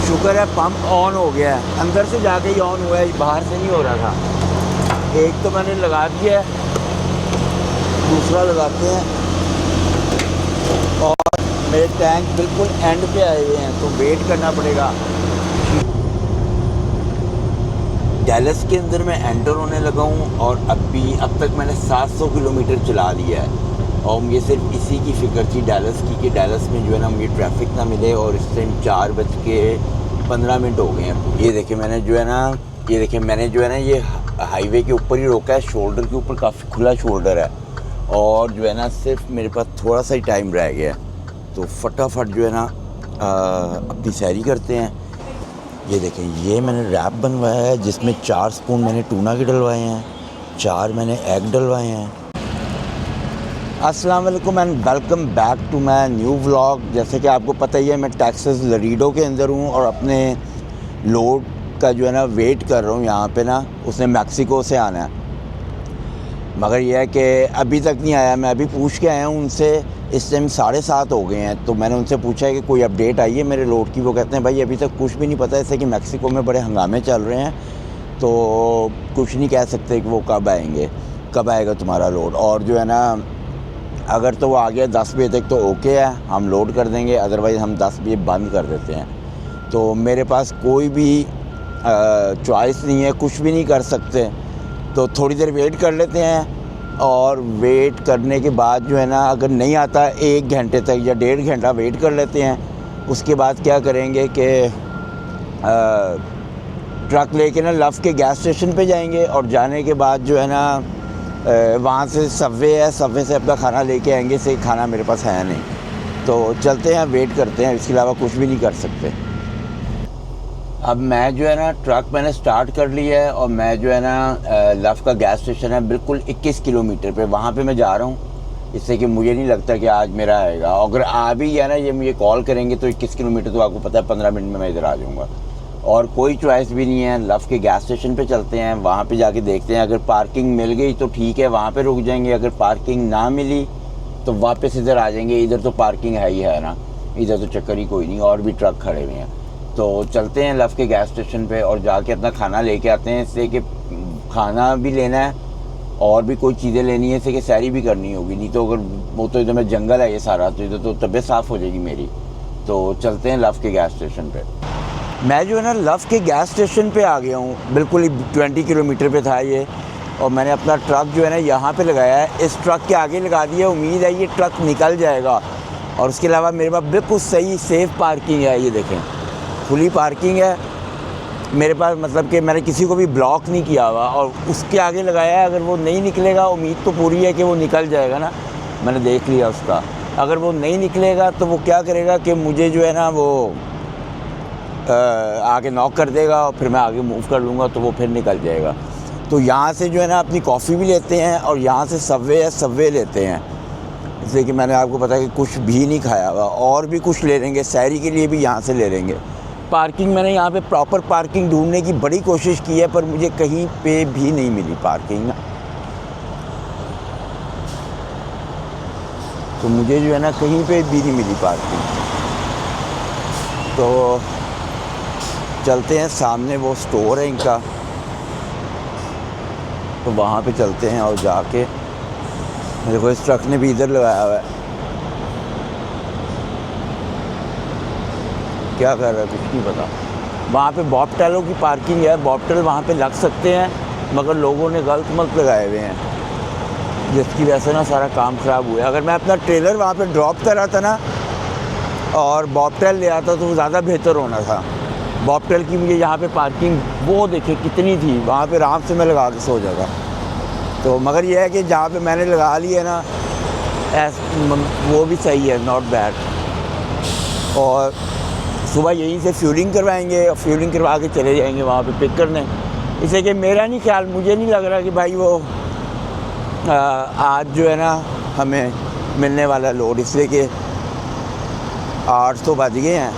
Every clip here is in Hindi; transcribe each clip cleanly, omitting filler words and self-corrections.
शुक्र है पंप ऑन हो गया है, अंदर से जाके ही ऑन हुआ है, बाहर से नहीं हो रहा था। एक तो मैंने लगा दिया है, दूसरा लगाते हैं। और मेरे टैंक बिल्कुल एंड पे आए हुए हैं तो वेट करना पड़ेगा। डैलस के अंदर मैं एंटर होने लगा हूँ और अब तक मैंने 700 किलोमीटर चला लिया है। और मुझे सिर्फ इसी की फ़िक्र थी डैलस की, कि डैलस में जो है ना मुझे ट्रैफिक ना मिले। और इस टाइम 4:15 हो गए हैं। ये देखिए मैंने जो है ना ये हाईवे के ऊपर ही रोका है, शोल्डर के ऊपर काफ़ी खुला शोल्डर है। और जो है ना सिर्फ मेरे पास थोड़ा सा ही टाइम रह गया है, तो फटाफट जो है ना अपनी सैरी करते हैं। ये देखें, ये मैंने रैप बनवाया है जिसमें 4 स्पून मैंने टूना के डलवाए हैं, 4 मैंने एग डलवाए हैं। अस्सलाम वालेकुम and welcome back to my new vlog. जैसे कि आपको पता ही है मैं टेक्सास लरीडो के अंदर हूँ और अपने लोड का जो है ना वेट कर रहा हूँ यहाँ पे ना। उसने मैक्सिको से आना है, मगर यह है कि अभी तक नहीं आया। मैं अभी पूछ के आया हूँ उनसे, इस टाइम 7:30 हो गए हैं। तो मैंने उनसे पूछा है कि कोई अपडेट आई है मेरे लोड की। वो कहते हैं भाई अभी तक कुछ भी नहीं पता, ऐसे कि मैक्सिको में बड़े हंगामे चल रहे हैं तो कुछ नहीं कह सकते कि वो कब आएंगे, कब आएगा तुम्हारा लोड। और जो है ना अगर तो वो आ गया 10 बजे तक तो ओके है, हम लोड कर देंगे, अदरवाइज़ हम 10 बजे बंद कर देते हैं। तो मेरे पास कोई भी चॉइस नहीं है, कुछ भी नहीं कर सकते। तो थोड़ी देर वेट कर लेते हैं और वेट करने के बाद जो है ना अगर नहीं आता 1 घंटे तक या 1.5 घंटा वेट कर लेते हैं। उसके बाद क्या करेंगे कि ट्रक लेके ना लव के गैस स्टेशन पे जाएंगे और जाने के बाद जो है ना वहाँ से सबवे है, सबवे से अपना खाना लेके आएंगे। से खाना मेरे पास है नहीं, तो चलते हैं, वेट करते हैं, इसके अलावा कुछ भी नहीं कर सकते। अब मैं जो है ना ट्रक मैंने स्टार्ट कर लिया है और मैं जो है ना लव का गैस स्टेशन है बिल्कुल 21 किलोमीटर पे, वहाँ पे मैं जा रहा हूँ। इससे कि मुझे नहीं लगता कि आज मेरा आएगा। अगर आ भी गया ना, ये मुझे कॉल करेंगे तो 21 किलोमीटर तो आपको पता है 15 मिनट में मैं इधर आ जाऊँगा। और कोई चॉइस भी नहीं है, लव के गैस स्टेशन पे चलते हैं, वहाँ पे जाके देखते हैं। अगर पार्किंग मिल गई तो ठीक है, वहाँ पे रुक जाएंगे। अगर पार्किंग ना मिली तो वापस इधर आ जाएंगे। इधर तो पार्किंग है ही है ना, इधर तो चक्कर ही कोई नहीं, और भी ट्रक खड़े हुए हैं। तो चलते हैं लव के गैस स्टेशन पे और जाके अपना खाना लेके आते हैं। इससे कि खाना भी लेना है और भी कोई चीज़ें लेनी है, इससे कि सैरी भी करनी होगी। नहीं तो अगर वो तो इधर में जंगल है ये सारा, तो इधर तो तबीयत साफ़ हो जाएगी मेरी। तो चलते हैं लव के गैस स्टेशन पे। मैं जो है ना लव के गैस स्टेशन पे आ गया हूँ, बिल्कुल ही 20 किलोमीटर पे था ये। और मैंने अपना ट्रक जो है ना यहाँ पे लगाया है, इस ट्रक के आगे लगा दिया। उम्मीद है ये ट्रक निकल जाएगा। और उसके अलावा मेरे पास बिल्कुल सही सेफ़ पार्किंग है, ये देखें खुली पार्किंग है मेरे पास। मतलब कि मैंने किसी को भी ब्लॉक नहीं किया हुआ और उसके आगे लगाया है। अगर वो नहीं निकलेगा, उम्मीद तो पूरी है कि वो निकल जाएगा ना, मैंने देख लिया उसका। अगर वो नहीं निकलेगा तो वो क्या करेगा कि मुझे जो है ना वो आगे नॉक कर देगा और फिर मैं आगे मूव कर लूँगा तो वो फिर निकल जाएगा। तो यहाँ से जो है ना अपनी कॉफ़ी भी लेते हैं और यहाँ से सबवे है, सबवे लेते हैं। इसलिए कि मैंने आपको पता है कि कुछ भी नहीं खाया हुआ, और भी कुछ ले लेंगे, सैरी के लिए भी यहाँ से ले लेंगे। पार्किंग मैंने यहाँ पे प्रॉपर पार्किंग ढूंढने की बड़ी कोशिश की है, पर मुझे कहीं पे भी नहीं मिली पार्किंग। तो मुझे जो है ना कहीं पे भी नहीं मिली पार्किंग। तो चलते हैं, सामने वो स्टोर है इनका, तो वहाँ पे चलते हैं और जाके मेरे को इस ट्रक ने भी इधर लगाया हुआ है। क्या कर रहा है कुछ नहीं पता। वहाँ पे बॉबटेलों की पार्किंग है, बॉबटेल वहाँ पे लग सकते हैं, मगर लोगों ने गलत मत लगाए हुए हैं, जिसकी वजह से ना सारा काम ख़राब हुआ है। अगर मैं अपना ट्रेलर वहाँ पे ड्रॉप कर रहा था ना और बॉबटेल ले आता तो ज़्यादा बेहतर होना था। बॉबटेल की मुझे यहाँ पे पार्किंग वो देखे कितनी थी, वहाँ पे आराम से मैं लगा के सो जाता। तो मगर यह है कि जहाँ पे मैंने लगा ली है ना वो भी सही है, नॉट बैड। और सुबह यहीं से फ्यूलिंग करवाएंगे और फ्यूलिंग करवा के चले जाएंगे वहाँ पे पिक करने। इसलिए कि मेरा नहीं ख्याल, मुझे नहीं लग रहा कि भाई वो आज जो है ना हमें मिलने वाला लोड। इसलिए कि 8 तो बज गए हैं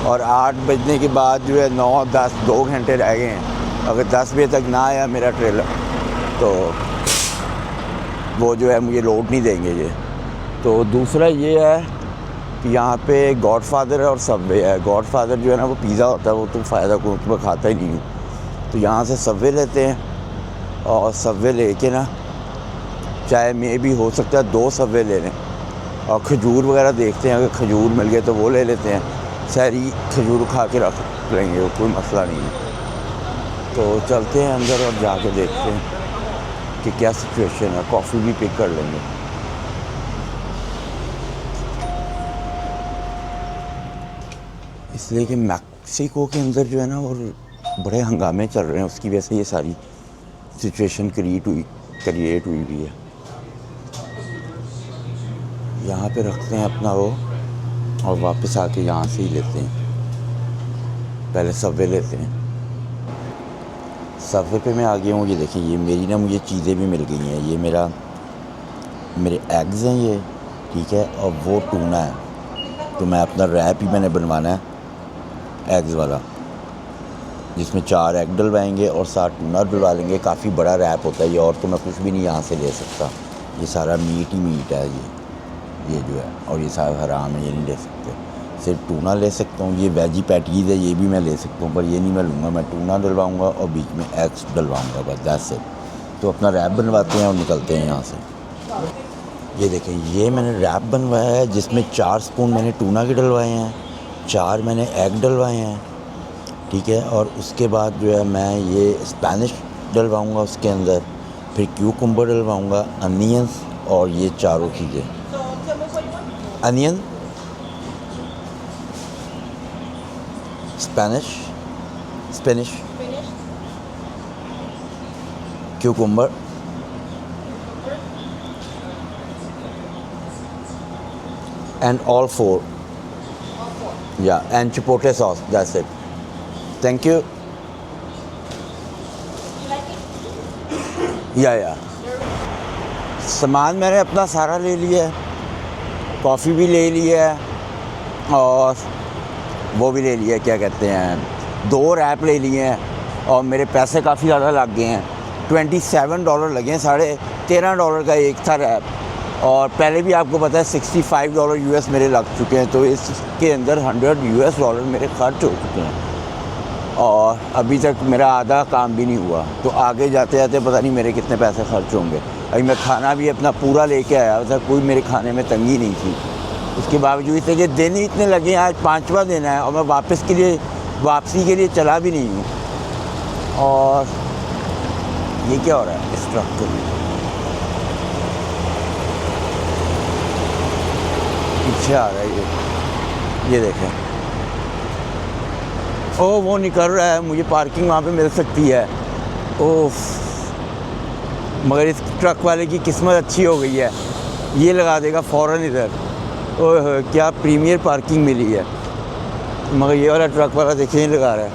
और 8 बजने के बाद जो है 9, 10, 2 घंटे रह गए हैं। अगर 10 बजे तक ना आया मेरा ट्रेलर तो वो जो है मुझे लोड नहीं देंगे ये। तो दूसरा ये है यहाँ पे गॉडफादर और सबवे है। गॉडफादर जो है ना वो पिज़्ज़ा होता है, वो तो फ़ायदा को मैं खाता ही नहीं हूँ। तो यहाँ से सबवे लेते हैं और सबवे लेके ना चाहे मे भी हो सकता है 2 सबवे ले लें और खजूर वगैरह देखते हैं, अगर खजूर मिल गए तो वो ले लेते हैं। सारी खजूर खा के रख लेंगे, वो कोई मसला नहीं है। तो चलते हैं अंदर और जाके देखते हैं कि क्या सिचुएशन है। कॉफ़ी भी पिक कर लेंगे। इसलिए कि मैक्सिको के अंदर जो है ना और बड़े हंगामे चल रहे हैं, उसकी वजह से ये सारी सिचुएशन क्रिएट हुई भी है। यहाँ पे रखते हैं अपना वो और वापस आके यहाँ से ही लेते हैं। पहले सबवे लेते हैं। सबवे पे मैं आ गया हूँ। ये देखिए, ये मेरी ना मुझे चीज़ें भी मिल गई हैं। ये मेरे एग्स हैं ये, ठीक है, और वो टूना है। तो मैं अपना रैप ही मैंने बनवाना है एग्स वाला, जिसमें 4 एग डलवाएंगे और 7 टूना डलवा लेंगे। काफ़ी बड़ा रैप होता है ये, और तो मैं कुछ भी नहीं यहाँ से ले सकता। ये सारा मीट ही मीट है ये जो है, और ये सारा हराम है, ये नहीं ले सकते। सिर्फ टूना ले सकता हूँ। ये वेजी पैटीज़ है, ये भी मैं ले सकता हूँ, पर ये नहीं मैं लूँगा। मैं टूना डलवाऊँगा और बीच में एग्स डलवाऊँगा, बस दैट्स इट। तो अपना रैप बनवाते हैं और निकलते हैं यहाँ से। ये देखें, ये मैंने रैप बनवाया है जिसमें 4 स्पून मैंने टूना के डलवाए हैं, 4 मैंने एग डलवाए हैं, ठीक है। और उसके बाद जो है मैं ये स्पेनिश डलवाऊँगा उसके अंदर, फिर क्यूकम्बर डलवाऊँगा, अनियंस और ये चारों चीज़ें। Onion, Spanish, cucumber, and all 4. Yeah, and chipotle sauce. That's it. Thank you. Yeah. सामान मैंने अपना सारा ले लिया है। कॉफ़ी भी ले लिया है और वो भी ले लिया, क्या कहते हैं, 2 रैप ले लिए हैं। और मेरे पैसे काफ़ी ज़्यादा लग गए हैं। $27 लगे हैं। $13.5 का एक था रैप। और पहले भी आपको पता है $65 US मेरे लग चुके हैं। तो इसके अंदर $100 US मेरे खर्च हो चुके हैं और अभी तक मेरा आधा काम भी नहीं हुआ। तो आगे जाते जाते पता नहीं मेरे कितने पैसे खर्च होंगे। अभी मैं खाना भी अपना पूरा लेके आया था, कोई मेरे खाने में तंगी नहीं थी। उसके बावजूद इतने कि दिन ही इतने लगे हैं। आज 5वां दिन है और मैं वापसी के लिए चला भी नहीं हूँ। और ये क्या हो रहा है इस ट्रक के लिए? पीछे आ रहा है ये देखें। ओह, वो निकल रहा है। मुझे पार्किंग वहाँ पे मिल सकती है। ओह, मगर इस ट्रक वाले की किस्मत अच्छी हो गई है, ये लगा देगा फ़ौरन इधर। ओह, क्या प्रीमियर पार्किंग मिली है। मगर ये वाला ट्रक वाला देखिए लगा रहा है।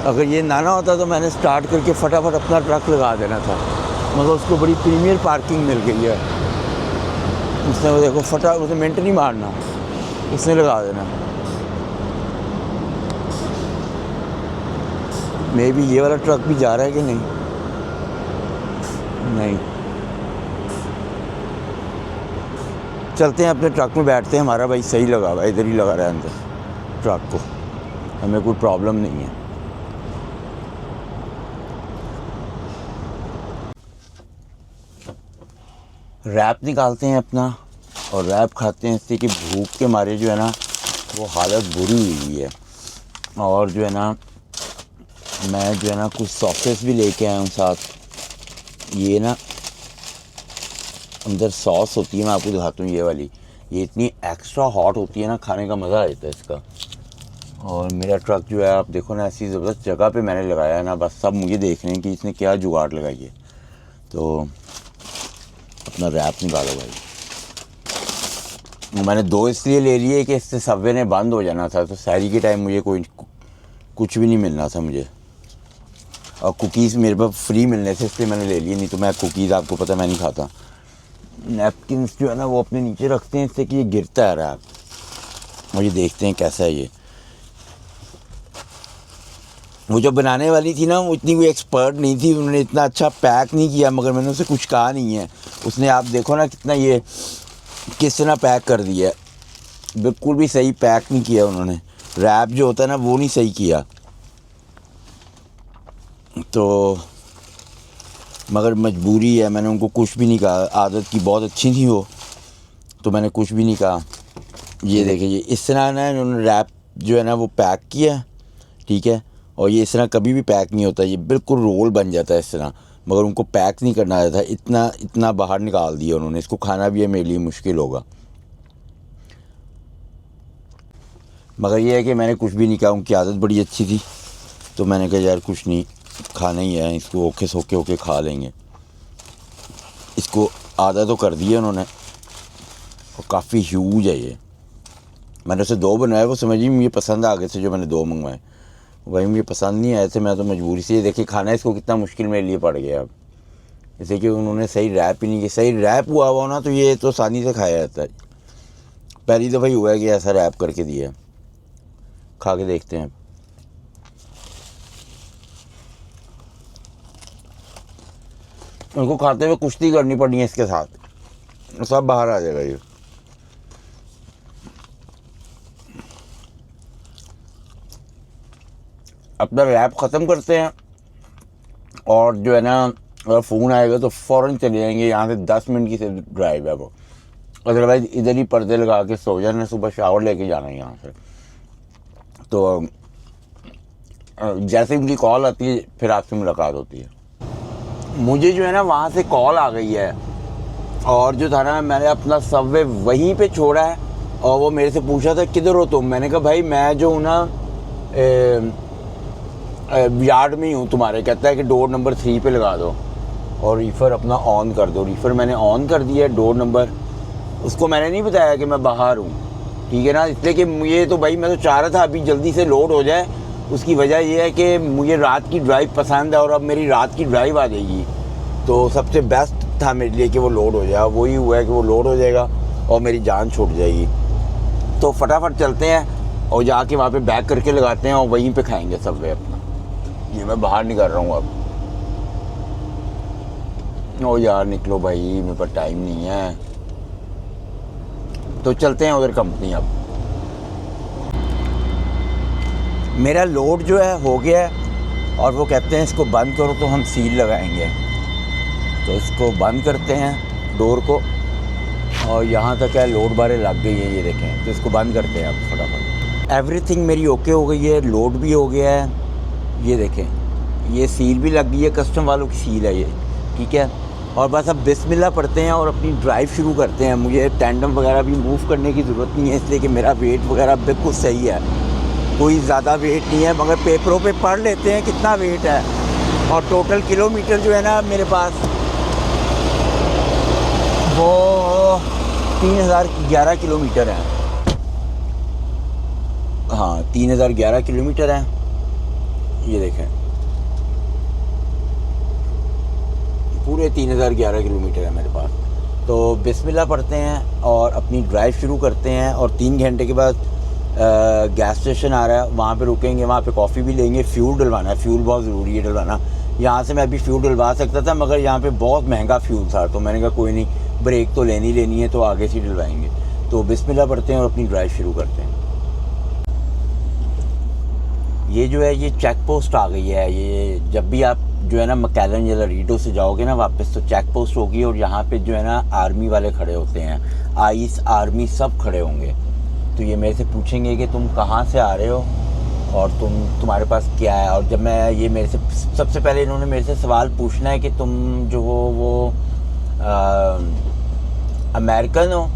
अगर ये ना होता तो मैंने स्टार्ट करके फटाफट अपना ट्रक लगा देना था, मगर उसको बड़ी प्रीमियर पार्किंग मिल गई है। उसने वो देखो उसे मिनट नहीं मारना, उसने लगा देना। मे भी ये वाला ट्रक भी जा रहा है कि नहीं। चलते हैं अपने ट्रक में बैठते हैं। हमारा भाई सही लगा हुआ है, इधर ही लगा रहा है अंदर ट्रक को, हमें कोई प्रॉब्लम नहीं है। रैप निकालते हैं अपना और रैप खाते हैं, इससे कि भूख के मारे जो है ना वो हालत बुरी हुई है। और जो है ना मैं जो है ना कुछ सॉसेस भी लेके आया हूँ साथ। ये ना अंदर सॉस होती है, मैं आपको दिखाता हूँ। ये वाली, ये इतनी एक्स्ट्रा हॉट होती है ना, खाने का मज़ा आ जाता है इसका। और मेरा ट्रक जो है आप देखो ना, ऐसी ज़बरदस्त जगह पे मैंने लगाया है ना, बस सब मुझे देख रहे हैं कि इसने क्या जुगाड़ लगाई है। तो अपना रैप निकालो भाई। मैंने 2 इसलिए ले लिए कि इससे सबवे ने बंद हो जाना था, तो सहरी के टाइम मुझे कुछ भी नहीं मिलना था मुझे। और कुकीज़ मेरे पास फ्री मिलने से इसलिए मैंने ले लिए, नहीं तो मैं कुकीज़ आपको पता मैं नहीं खाता। नैपकिन्स जो है ना वो अपने नीचे रखते हैं इससे कि ये गिरता है रैप। और ये देखते हैं कैसा है ये। वो जो बनाने वाली थी ना, वो इतनी कोई एक्सपर्ट नहीं थी, उन्होंने इतना अच्छा पैक नहीं किया, मगर मैंने उसे कुछ कहा नहीं है। उसने आप देखो ना कितना ये किस तरह पैक कर दिया है। बिल्कुल भी सही पैक नहीं किया उन्होंने, रैप जो होता है ना वो नहीं सही किया। तो मगर मजबूरी है, मैंने उनको कुछ भी नहीं कहा, आदत की बहुत अच्छी थी वो, तो मैंने कुछ भी नहीं कहा। ये देखिए, ये इस तरह ना इन्होंने रैप जो है ना वो पैक किया, ठीक है। और ये इस तरह कभी भी पैक नहीं होता, ये बिल्कुल रोल बन जाता है इस तरह, मगर उनको पैक नहीं करना आया था, इतना इतना बाहर निकाल दिया उन्होंने। इसको खाना भी है मेरे लिए मुश्किल होगा, मगर ये है कि मैंने कुछ भी नहीं कहा। उनकी आदत बड़ी अच्छी थी, तो मैंने कहा यार कुछ नहीं, खाना ही है, इसको ओके सोके ओके खा लेंगे। इसको आधा तो कर दिया उन्होंने, और काफ़ी ह्यूज है ये। मैंने उसे 2 बनवाए, वो समझिए मुझे पसंद आ गए थे जो मैंने 2 मंगवाए, वही मुझे पसंद नहीं आए थे, मैं तो मजबूरी से। देखिए खाना इसको कितना मुश्किल मेरे लिए पड़ गया अब, जैसे कि उन्होंने सही रैप ही नहीं किया। सही रैप हुआ हुआ ना तो ये तो आसानी से खाया जाता है। पहली दफ़ा ही हुआ है कि ऐसा रैप करके दिया। खा के देखते हैं। उनको खाते हुए कुश्ती करनी पड़ी है इसके साथ, सब बाहर आ जाएगा ये। अपना रैप ख़त्म करते हैं, और जो है ना अगर फ़ोन आएगा तो फ़ौरन चले जाएंगे यहाँ से। 10 मिनट की सिर्फ ड्राइव है वो, अदरवाइज़ इधर ही पर्दे लगा के सो जाना, सुबह शावर लेके जाना है यहाँ से। तो जैसे ही उनकी कॉल आती है फिर आपसे मुलाकात होती है। मुझे जो है ना वहाँ से कॉल आ गई है, और जो था ना मैंने अपना सबवे वहीं पे छोड़ा है, और वो मेरे से पूछा था किधर हो तुम। मैंने कहा भाई मैं जो हूँ ना यार्ड में ही हूँ तुम्हारे। कहता है कि डोर नंबर 3 पे लगा दो और रीफ़र अपना ऑन कर दो। रीफ़र मैंने ऑन कर दिया, डोर नंबर उसको मैंने नहीं बताया कि मैं बाहर हूँ, ठीक है ना। इसलिए कि मुझे तो भाई मैं तो चाह रहा था अभी जल्दी से लोड हो जाए। उसकी वजह यह है कि मुझे रात की ड्राइव पसंद है, और अब मेरी रात की ड्राइव आ जाएगी, तो सबसे बेस्ट था मेरे लिए कि वो लोड हो जाए। वही हुआ है कि वो लोड हो जाएगा और मेरी जान छूट जाएगी। तो फटाफट चलते हैं और जाके वहाँ पे बैक करके लगाते हैं और वहीं पे खाएंगे सबवे अपना। ये मैं बाहर नहीं कर रहा हूँ अब। ओ यार निकलो भाई, मेरे पास टाइम नहीं है। तो चलते हैं उधर कंपनी। अब मेरा लोड जो है हो गया है, और वो कहते हैं इसको बंद करो तो हम सील लगाएंगे। तो इसको बंद करते हैं डोर को, और यहाँ तक है लोड बारे लग गई है, ये देखें। तो इसको बंद करते हैं अब फटाफट। एवरीथिंग मेरी ओके हो गई है, लोड भी हो गया है, ये देखें। ये सील भी लग गई है, कस्टम वालों की सील है ये, ठीक है। और बस अब बिस्मिल्लाह पढ़ते हैं और अपनी ड्राइव शुरू करते हैं। मुझे टैंडम वगैरह भी मूव करने की ज़रूरत नहीं है, इसलिए कि मेरा वेट वगैरह बिल्कुल सही है, कोई ज़्यादा वेट नहीं है। मगर पेपरों पे पढ़ लेते हैं कितना वेट है। और टोटल किलोमीटर जो है ना मेरे पास वो 3011 किलोमीटर है। हाँ 3011 किलोमीटर है, ये देखें पूरे 3011 किलोमीटर है मेरे पास। तो बिस्मिल्लाह पढ़ते हैं और अपनी ड्राइव शुरू करते हैं। और 3 घंटे के बाद गैस स्टेशन आ रहा है, वहाँ पे रुकेंगे, वहाँ पे कॉफ़ी भी लेंगे। फ्यूल डलवाना है, फ्यूल बहुत ज़रूरी है डलवाना। यहाँ से मैं अभी फ्यूल डलवा सकता था, मगर यहाँ पे बहुत महंगा फ्यूल था, तो मैंने कहा कोई नहीं, ब्रेक तो लेनी है, तो आगे से डलवाएंगे। तो बिस्मिल्लाह पढ़ते हैं और अपनी ड्राइव शुरू करते हैं। ये जो है ये चेक पोस्ट आ गई है। ये जब भी आप जो है ना मैकैलन या लरीडो से जाओगे ना वापस, तो चेक पोस्ट होगी, और यहाँ पे जो है ना आर्मी वाले खड़े होते हैं, आइस आर्मी सब खड़े होंगे। तो ये मेरे से पूछेंगे कि तुम कहाँ से आ रहे हो और तुम्हारे पास क्या है। और जब मैं ये मेरे से सबसे पहले इन्होंने मेरे से सवाल पूछना है कि तुम जो हो वो अमेरिकन हो।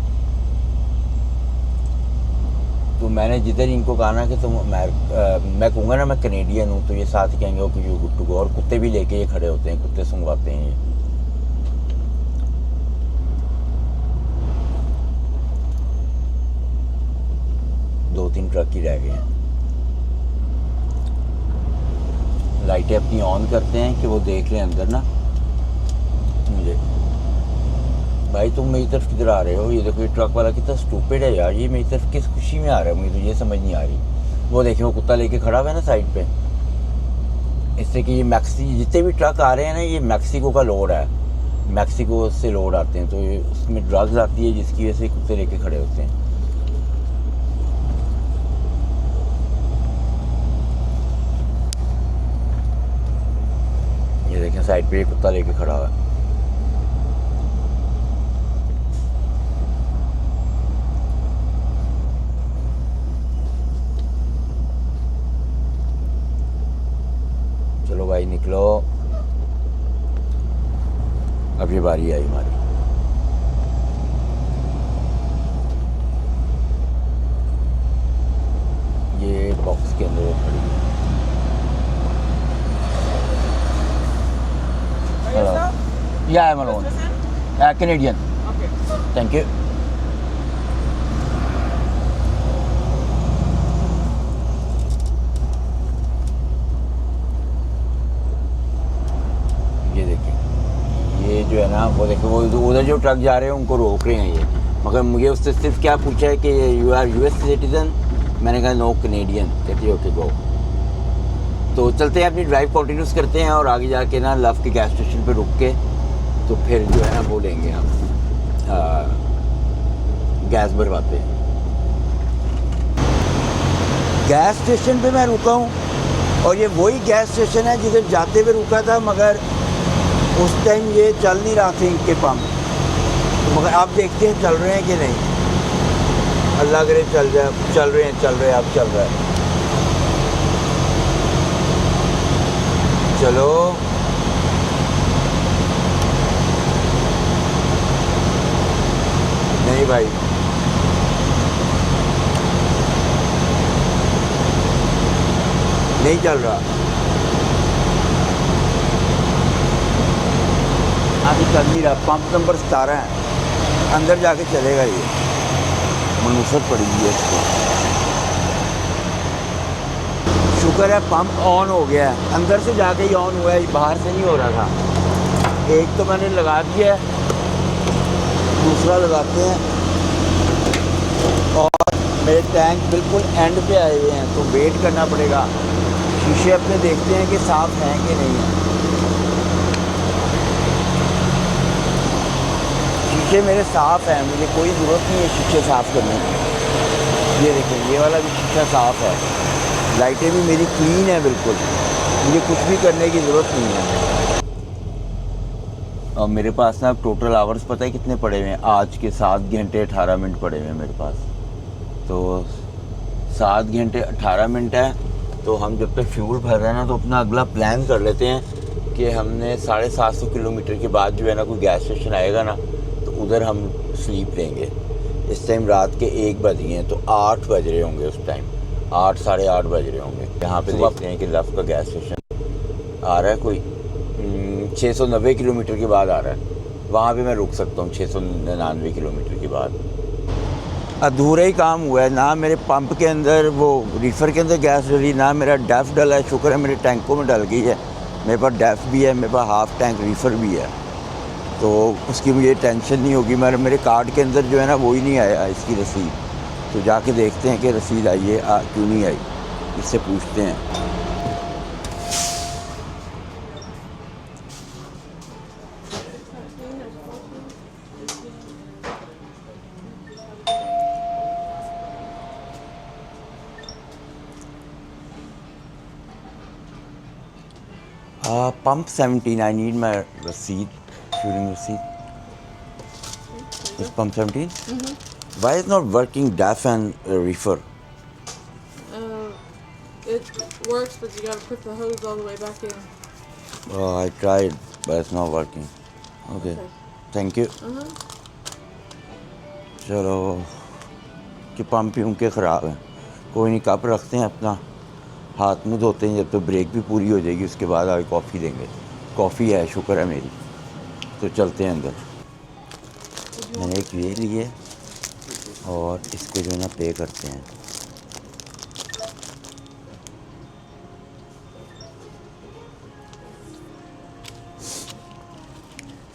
तो मैंने जिधर इनको कहा ना कि तुम मैं कहूँगा ना मैं कनेडियन हूँ, तो ये साथ ही कहेंगे okay you good to go. और कुत्ते भी लेके ये खड़े होते हैं, कुत्ते सुंघवाते हैं ये। दो 3 ट्रक ही रह गए हैं। लाइटें अपनी ऑन करते हैं कि वो देख लें अंदर ना मुझे। भाई तुम मेरी तरफ किधर आ रहे हो? ये देखो ये ट्रक वाला कितना स्टूपिड है यार, ये मेरी तरफ किस खुशी में आ रहा है, मुझे तो ये समझ नहीं आ रही। वो देखिए वो कुत्ता लेके खड़ा हुआ है ना साइड पे, इससे कि ये जितने भी ट्रक आ रहे हैं ना ये मैक्सिको का लोड है, मैक्सिको से लोड आते हैं। तो ये उसमें ड्रग्स आती है जिसकी वजह से कुत्ते लेके खड़े होते हैं। देखें साइड पे ये कुत्ता लेके खड़ा हुआ है। चलो भाई निकलो, अब ये बारी आई हमारी। ये बॉक्स के अंदर खड़ी है। Hello. Yeah, I'm alone. Canadian. Okay. Thank you. ये देखिए, ये जो है ना वो देखिए, वो उधर जो ट्रक जा रहे हैं उनको रोक रहे हैं ये। मगर मुझे उससे सिर्फ क्या पूछा है कि यू आर US सिटीजन। मैंने कहा नो कैनेडियन। कहती है ओके गो। तो चलते हैं, अपनी ड्राइव कंटिन्यूस करते हैं और आगे जाके ना लव के गैस स्टेशन पे रुक के तो फिर जो है ना वो लेंगे हम गैस भरवाते हैं। गैस स्टेशन पे मैं रुका हूँ और ये वही गैस स्टेशन है जिधर जाते हुए रुका था, मगर उस टाइम ये चल नहीं रहा था इनके पंप। तो मगर आप देखते हैं चल रहे हैं कि नहीं। अल्लाह करे चल जाए। चल रहे हैं अब चल रहा है। चलो नहीं भाई, नहीं चल रहा। अभी चल नहीं रहा। पंप नंबर 17 है, अंदर जाके चलेगा ये। मनुसत पड़ी हुई है इसको। शुक्र है पंप ऑन हो गया है, अंदर से जाके ही ऑन हुआ है, बाहर से नहीं हो रहा था। एक तो मैंने लगा दिया है, दूसरा लगाते हैं। और मेरे टैंक बिल्कुल एंड पे आए हुए हैं तो वेट करना पड़ेगा। शीशे अपने देखते हैं कि साफ़ हैं कि नहीं है। शीशे मेरे साफ़ हैं, मुझे कोई ज़रूरत नहीं है शीशे साफ़ करने की। ये देखिए, ये वाला भी शीशा साफ़ है। लाइटें भी मेरी क्लीन है बिल्कुल, मुझे कुछ भी करने की ज़रूरत नहीं है। और मेरे पास ना टोटल आवर्स पता है कितने पड़े हुए हैं? आज के 7 घंटे 18 मिनट पड़े हुए हैं मेरे पास। तो 7 घंटे 18 मिनट है, तो हम जब तक फ्यूल भर रहे हैं ना तो अपना अगला प्लान कर लेते हैं कि हमने 750 किलोमीटर के बाद जो है ना कोई गैस स्टेशन आएगा ना तो उधर हम स्लीप लेंगे। इस टाइम रात के 1 बज गए हैं, तो 8 बज रहे होंगे उस टाइम, 8 साढ़े 8 बज रहे होंगे। यहाँ पे देखते हैं कि लव का गैस स्टेशन आ रहा है कोई 690 किलोमीटर के बाद आ रहा है। वहाँ पे मैं रुक सकता हूँ 699 किलोमीटर के बाद। अधूरा ही काम हुआ है, ना मेरे पंप के अंदर वो रीफर के अंदर गैस डली, ना मेरा डेफ डला है। शुक्र है मेरे टैंकों में डल गई है। मेरे पास डेफ भी है, मेरे पास हाफ टैंक रीफर भी है, तो उसकी मुझे टेंशन नहीं होगी। मेरे कार्ड के अंदर जो है ना वो ही नहीं आया इसकी रसीद। तो जाके देखते हैं कि रसीद आई है क्यों नहीं आई, इससे पूछते हैं। Pump 17, I need my receipt, fueling receipt. Is pump 17? Mm-hmm. Why is not working DAF and reefer? It works, but you gotta put the hose all the way back in. Oh, I tried, but it's not working. Okay. Thank you. चलो कि पंप ही उनके ख़राब हैं, कोई नहीं, कप रखते हैं अपना, हाथ मुँह धोते हैं, जब तो ब्रेक भी पूरी हो जाएगी उसके बाद आगे कॉफ़ी देंगे। कॉफ़ी है शुक्र है मेरी। तो चलते हैं अंदर। मैंने एक ये लिए और इसको जो है ना पे करते हैं।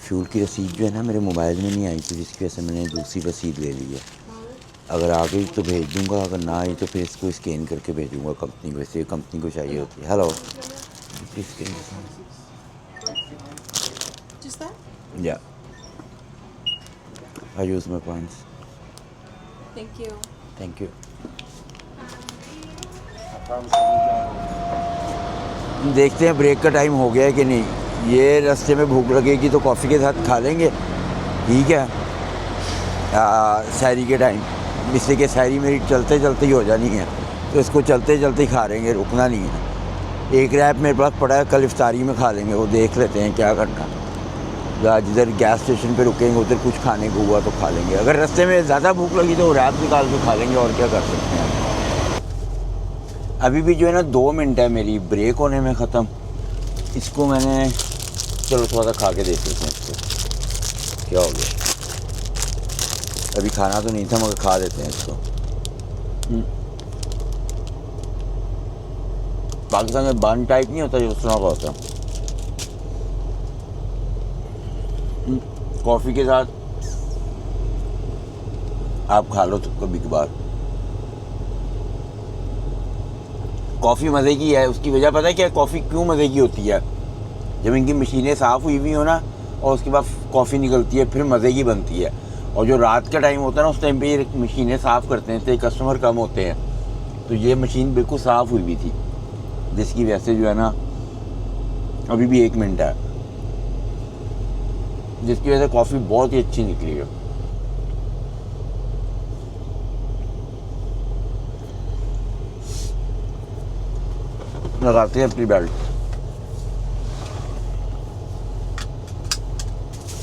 फ्यूल की रसीद जो है ना मेरे मोबाइल में नहीं आई थी, जिसकी वजह से मैंने दूसरी रसीद ले ली है। अगर आ गई तो भेज दूंगा, अगर ना आई तो फिर इसको स्कैन करके भेजूंगा कंपनी को। वैसे कंपनी को चाहिए होती है। Hello, yeah I use my points. Thank you. देखते हैं ब्रेक का टाइम हो गया है कि नहीं। ये रास्ते में भूख लगेगी तो कॉफ़ी के साथ खा लेंगे, ठीक है, सैरी के टाइम, इसलिए कि सैरी मेरी चलते चलते ही हो जानी है, तो इसको चलते चलते ही खा लेंगे, रुकना नहीं है। एक रैप मेरे पास पड़ा है, कल इफ्तारी में खा लेंगे, वो देख लेते हैं क्या करना। जिधर गैस स्टेशन पे रुकेंगे उधर कुछ खाने को हुआ तो खा लेंगे, अगर रास्ते में ज़्यादा भूख लगी तो रैप निकाल के खा लेंगे, और क्या कर सकते हैं। अभी भी जो है ना 2 मिनट है मेरी ब्रेक होने में ख़त्म। इसको मैंने, चलो थोड़ा सा खा के देख लेते हैं इसको क्या हो गया। अभी खाना तो नहीं था मगर खा देते हैं इसको। पाकिस्तान में बन टाइप नहीं होता जो उस तरह का होता। कॉफ़ी के साथ आप खा लो तो कभी कभार। कॉफ़ी मज़े की है, उसकी वजह पता है क्या, कॉफ़ी क्यों मज़े की होती है? जब इनकी मशीनें साफ़ हुई हुई हो ना और उसके बाद कॉफ़ी निकलती है फिर मज़े की बनती है। और जो रात का टाइम होता है ना उस टाइम पे ये मशीनें साफ़ करते हैं तो कस्टमर कम होते हैं, तो ये मशीन बिल्कुल साफ़ हुई हुई थी, जिसकी वजह से जो है ना अभी भी 1 मिनट है, जिसकी वजह से कॉफ़ी बहुत ही अच्छी निकली है। लगाते हैं अपनी बेल्ट।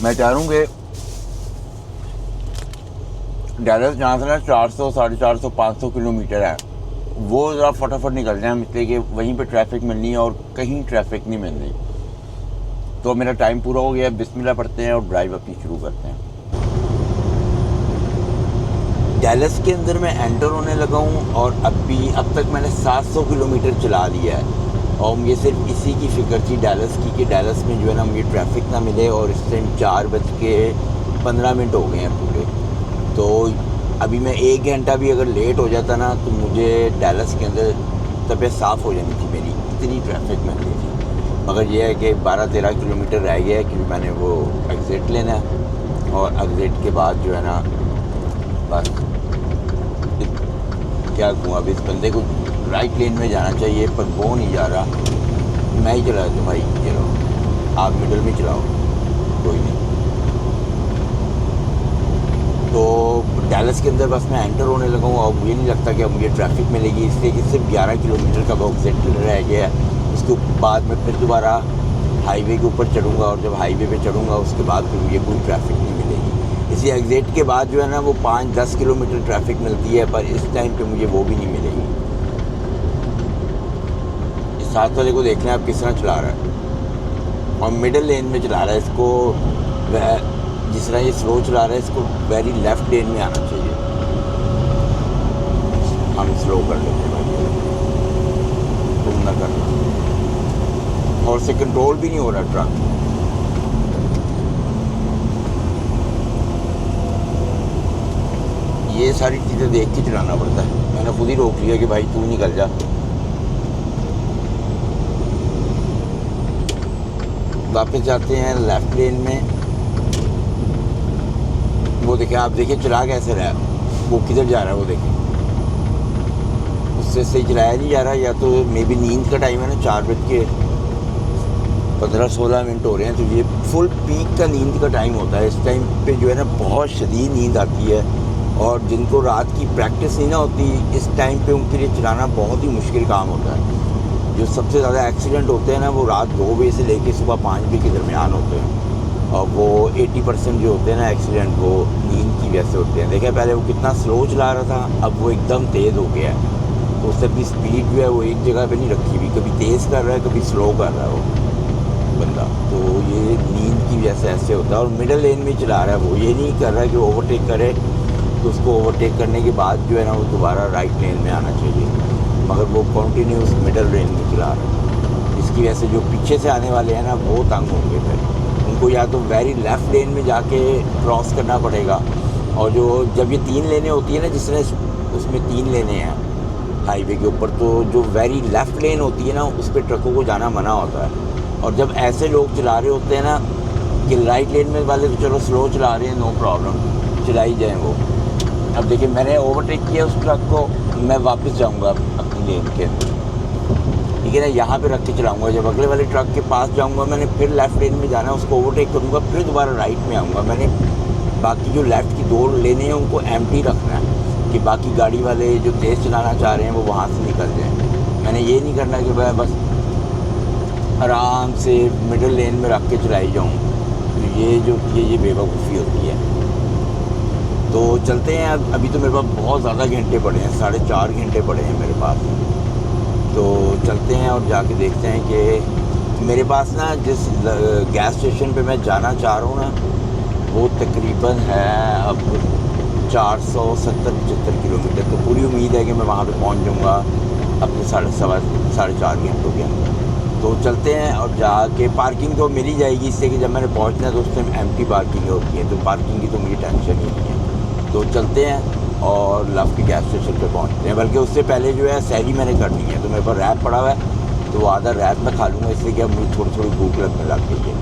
मैं चाह रहा हूँ कि डैलस जहाँ से ना 400, 450, 500 किलोमीटर है, वो ज़रा फटाफट निकल जाए, इसलिए कि वहीं पे ट्रैफिक मिलनी है और कहीं ट्रैफिक नहीं मिल रही। तो मेरा टाइम पूरा हो गया, बिस्मिल्लाह पढ़ते हैं और ड्राइव अपनी शुरू करते हैं। डैलस के अंदर मैं एंटर होने लगा हूँ और अब तक मैंने 700 किलोमीटर चला लिया है, और मुझे सिर्फ इसी की फ़िक्र थी डैलस की, कि डैलस में जो है ना मुझे ट्रैफिक ना मिले। और इस टाइम 4:15 हो गए हैं पूरे, तो अभी मैं 1 घंटा भी अगर लेट हो जाता ना तो मुझे डैलस के अंदर तबीयत साफ़ हो जानी थी मेरी, इतनी ट्रैफिक मिल रही थी। मगर यह है कि 12-13 किलोमीटर रह गया है, क्योंकि मैंने वो एग्ज़िट लेना है, और एग्ज़िट के बाद जो है ना बस क्या कहूँ, अब इस बंदे को राइट लेन में जाना चाहिए पर वो नहीं जा रहा। मैं ही चला दूँ भाई, चलो आप मिडल में चलाओ, कोई नहीं। तो डैलस के अंदर बस मैं एंटर होने लगा हूँ और मुझे नहीं लगता कि अब मुझे ट्रैफिक मिलेगी, इसलिए कि सिर्फ 11 किलोमीटर का एग्ज़िट रह गया है। उसके बाद में फिर दोबारा हाईवे के ऊपर चढ़ूँगा, और जब हाईवे पे चढ़ूँगा उसके बाद फिर मुझे कोई ट्रैफिक नहीं मिलेगी। इसलिए एग्ज़िट के बाद जो है ना वो 5-10 किलोमीटर ट्रैफिक मिलती है, पर इस टाइम पे मुझे वो भी नहीं मिलेगी। इस साथ वाले को देखना है आप किस तरह चला रहा है, और मिडिल लेन में चला रहा है। इसको जिस तरह ये स्लो चला रहा है, इसको वेरी लेफ्ट लेन में आना चाहिए। हम स्लो कर लेते हैं भाई, तुम ना करना, और से कंट्रोल भी नहीं हो रहा ट्रक। ये सारी चीज़ें देख के चलाना पड़ता है। मैंने खुद ही रोक लिया कि भाई तू निकल जा। वापस जाते हैं लेफ्ट लेन में। वो देखें, आप देखिए चला कैसे रहा है, वो किधर जा रहा है वो देखें, उससे सही चलाया नहीं जा रहा। या तो मे बी नींद का टाइम है ना, 4:15-16 हो रहे हैं, तो ये फुल पीक का नींद का टाइम होता है। इस टाइम पे जो है ना बहुत शदीद नींद आती है, और जिनको रात की प्रैक्टिस नहीं ना होती, इस टाइम पे उनके लिए चलाना बहुत ही मुश्किल काम होता है। जो सबसे ज़्यादा एक्सीडेंट होते हैं ना वो रात 2 बजे से लेकर सुबह 5 बजे के दरमियान होते हैं, और वो 80% जो होते हैं ना एक्सीडेंट, वो नींद की वजह से होते हैं। देखिए पहले वो कितना स्लो चला रहा था, अब वो एकदम तेज़ हो गया है, तो उससे अपनी स्पीड जो है वो एक जगह पे नहीं रखी हुई, कभी तेज़ कर रहा है कभी स्लो कर रहा है वो बंदा। तो ये नींद की वजह से ऐसे होता है। और मिडिल लेन में चला रहा है वो, ये नहीं कर रहा है कि ओवरटेक करे, तो उसको ओवरटेक करने के बाद जो है ना वो दोबारा राइट लेन में आना चाहिए, मगर वो कंटिन्यूस मिडिल लेन में चला रहा है। इसकी वजह से जो पीछे से आने वाले हैं ना वो तंग होंगे, फिर उनको या तो वेरी लेफ़्ट लेन में जाके क्रॉस करना पड़ेगा। और जो जब ये 3 लेनें होती है ना, जिस तरह उसमें 3 लेनें हैं हाईवे के ऊपर, तो जो वेरी लेफ़्ट लेन होती है ना उस पर ट्रकों को जाना मना होता है। और जब ऐसे लोग चला रहे होते हैं ना कि राइट लेन में वाले तो चलो स्लो चला रहे हैं, नो प्रॉब्लम, चलाई जाए वो। अब देखिए मैंने ओवरटेक किया उस ट्रक को, मैं वापस जाऊंगा अपनी लेन के अंदर, ठीक है ना, यहाँ पे रख के चलाऊँगा। जब अगले वाले ट्रक के पास जाऊँगा मैंने फिर लेफ़्ट लेन में जाना है, उसको ओवरटेक करूँगा, फिर दोबारा राइट में आऊँगा। मैंने बाकी जो लेफ़्ट की 2 लेने हैं उनको एम्प्टी रखना है कि बाकी गाड़ी वाले जो तेज़ चलाना चाह रहे हैं वो वहाँ से निकल जाएँ। मैंने ये नहीं करना कि मैं बस आराम से मिडिल लेन में रख के चलाई जाऊँ, तो ये बेवकूफ़ी होती है। तो चलते हैं। अभी तो मेरे पास बहुत ज़्यादा घंटे पड़े हैं, 4.5 घंटे पड़े हैं मेरे पास। तो चलते हैं और जाके देखते हैं कि मेरे पास ना जिस गैस स्टेशन पे मैं जाना चाह रहा हूँ ना वो तकरीबन है अब 470-75 किलोमीटर। तो पूरी उम्मीद है कि मैं वहाँ पे पहुँच जाऊँगा अपने 4.5 घंटों के अंदर। तो चलते हैं और जाके पार्किंग तो मिल ही जाएगी, इससे कि जब मैंने पहुँचना है तो उस टाइम एम्प्टी पार्किंग होती है, तो पार्किंग की तो मुझे टेंशन ही नहीं है। तो चलते हैं और लव के गैस स्टेशन पे पहुँचते हैं। बल्कि उससे पहले जो है सहरी मैंने करनी है, तो मेरे पास रैप पड़ा हुआ है, तो आधा रैप मैं खा लूँगा, इसलिए कि अब मुझे थोड़ी भूख लगने लग गई है।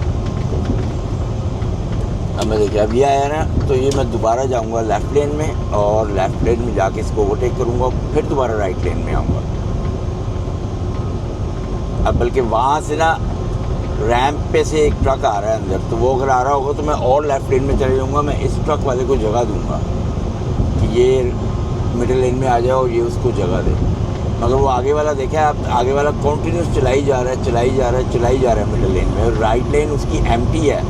अब मैं देखिए अब ये आया ना, तो ये मैं दोबारा जाऊँगा लेफ़्ट लेन में, और लेफ़्ट लेन में जाके इसको ओवरटेक करूँगा, फिर दोबारा राइट लेन में आऊँगा। अब बल्कि वहाँ से ना रैंप पे से एक ट्रक आ रहा है अंदर, तो वो अगर आ रहा होगा तो मैं और लेफ़्ट लेन में चले जाऊँगा। मैं इस ट्रक वाले को जगह दूँगा कि ये मिडिल लेन में आ जाए और ये उसको जगह दे। मगर वो आगे वाला देखा आप, आगे वाला कंटिन्यूस चलाई जा रहा है मिडिल लेन में, और राइट लेन उसकी एम्प्टी है,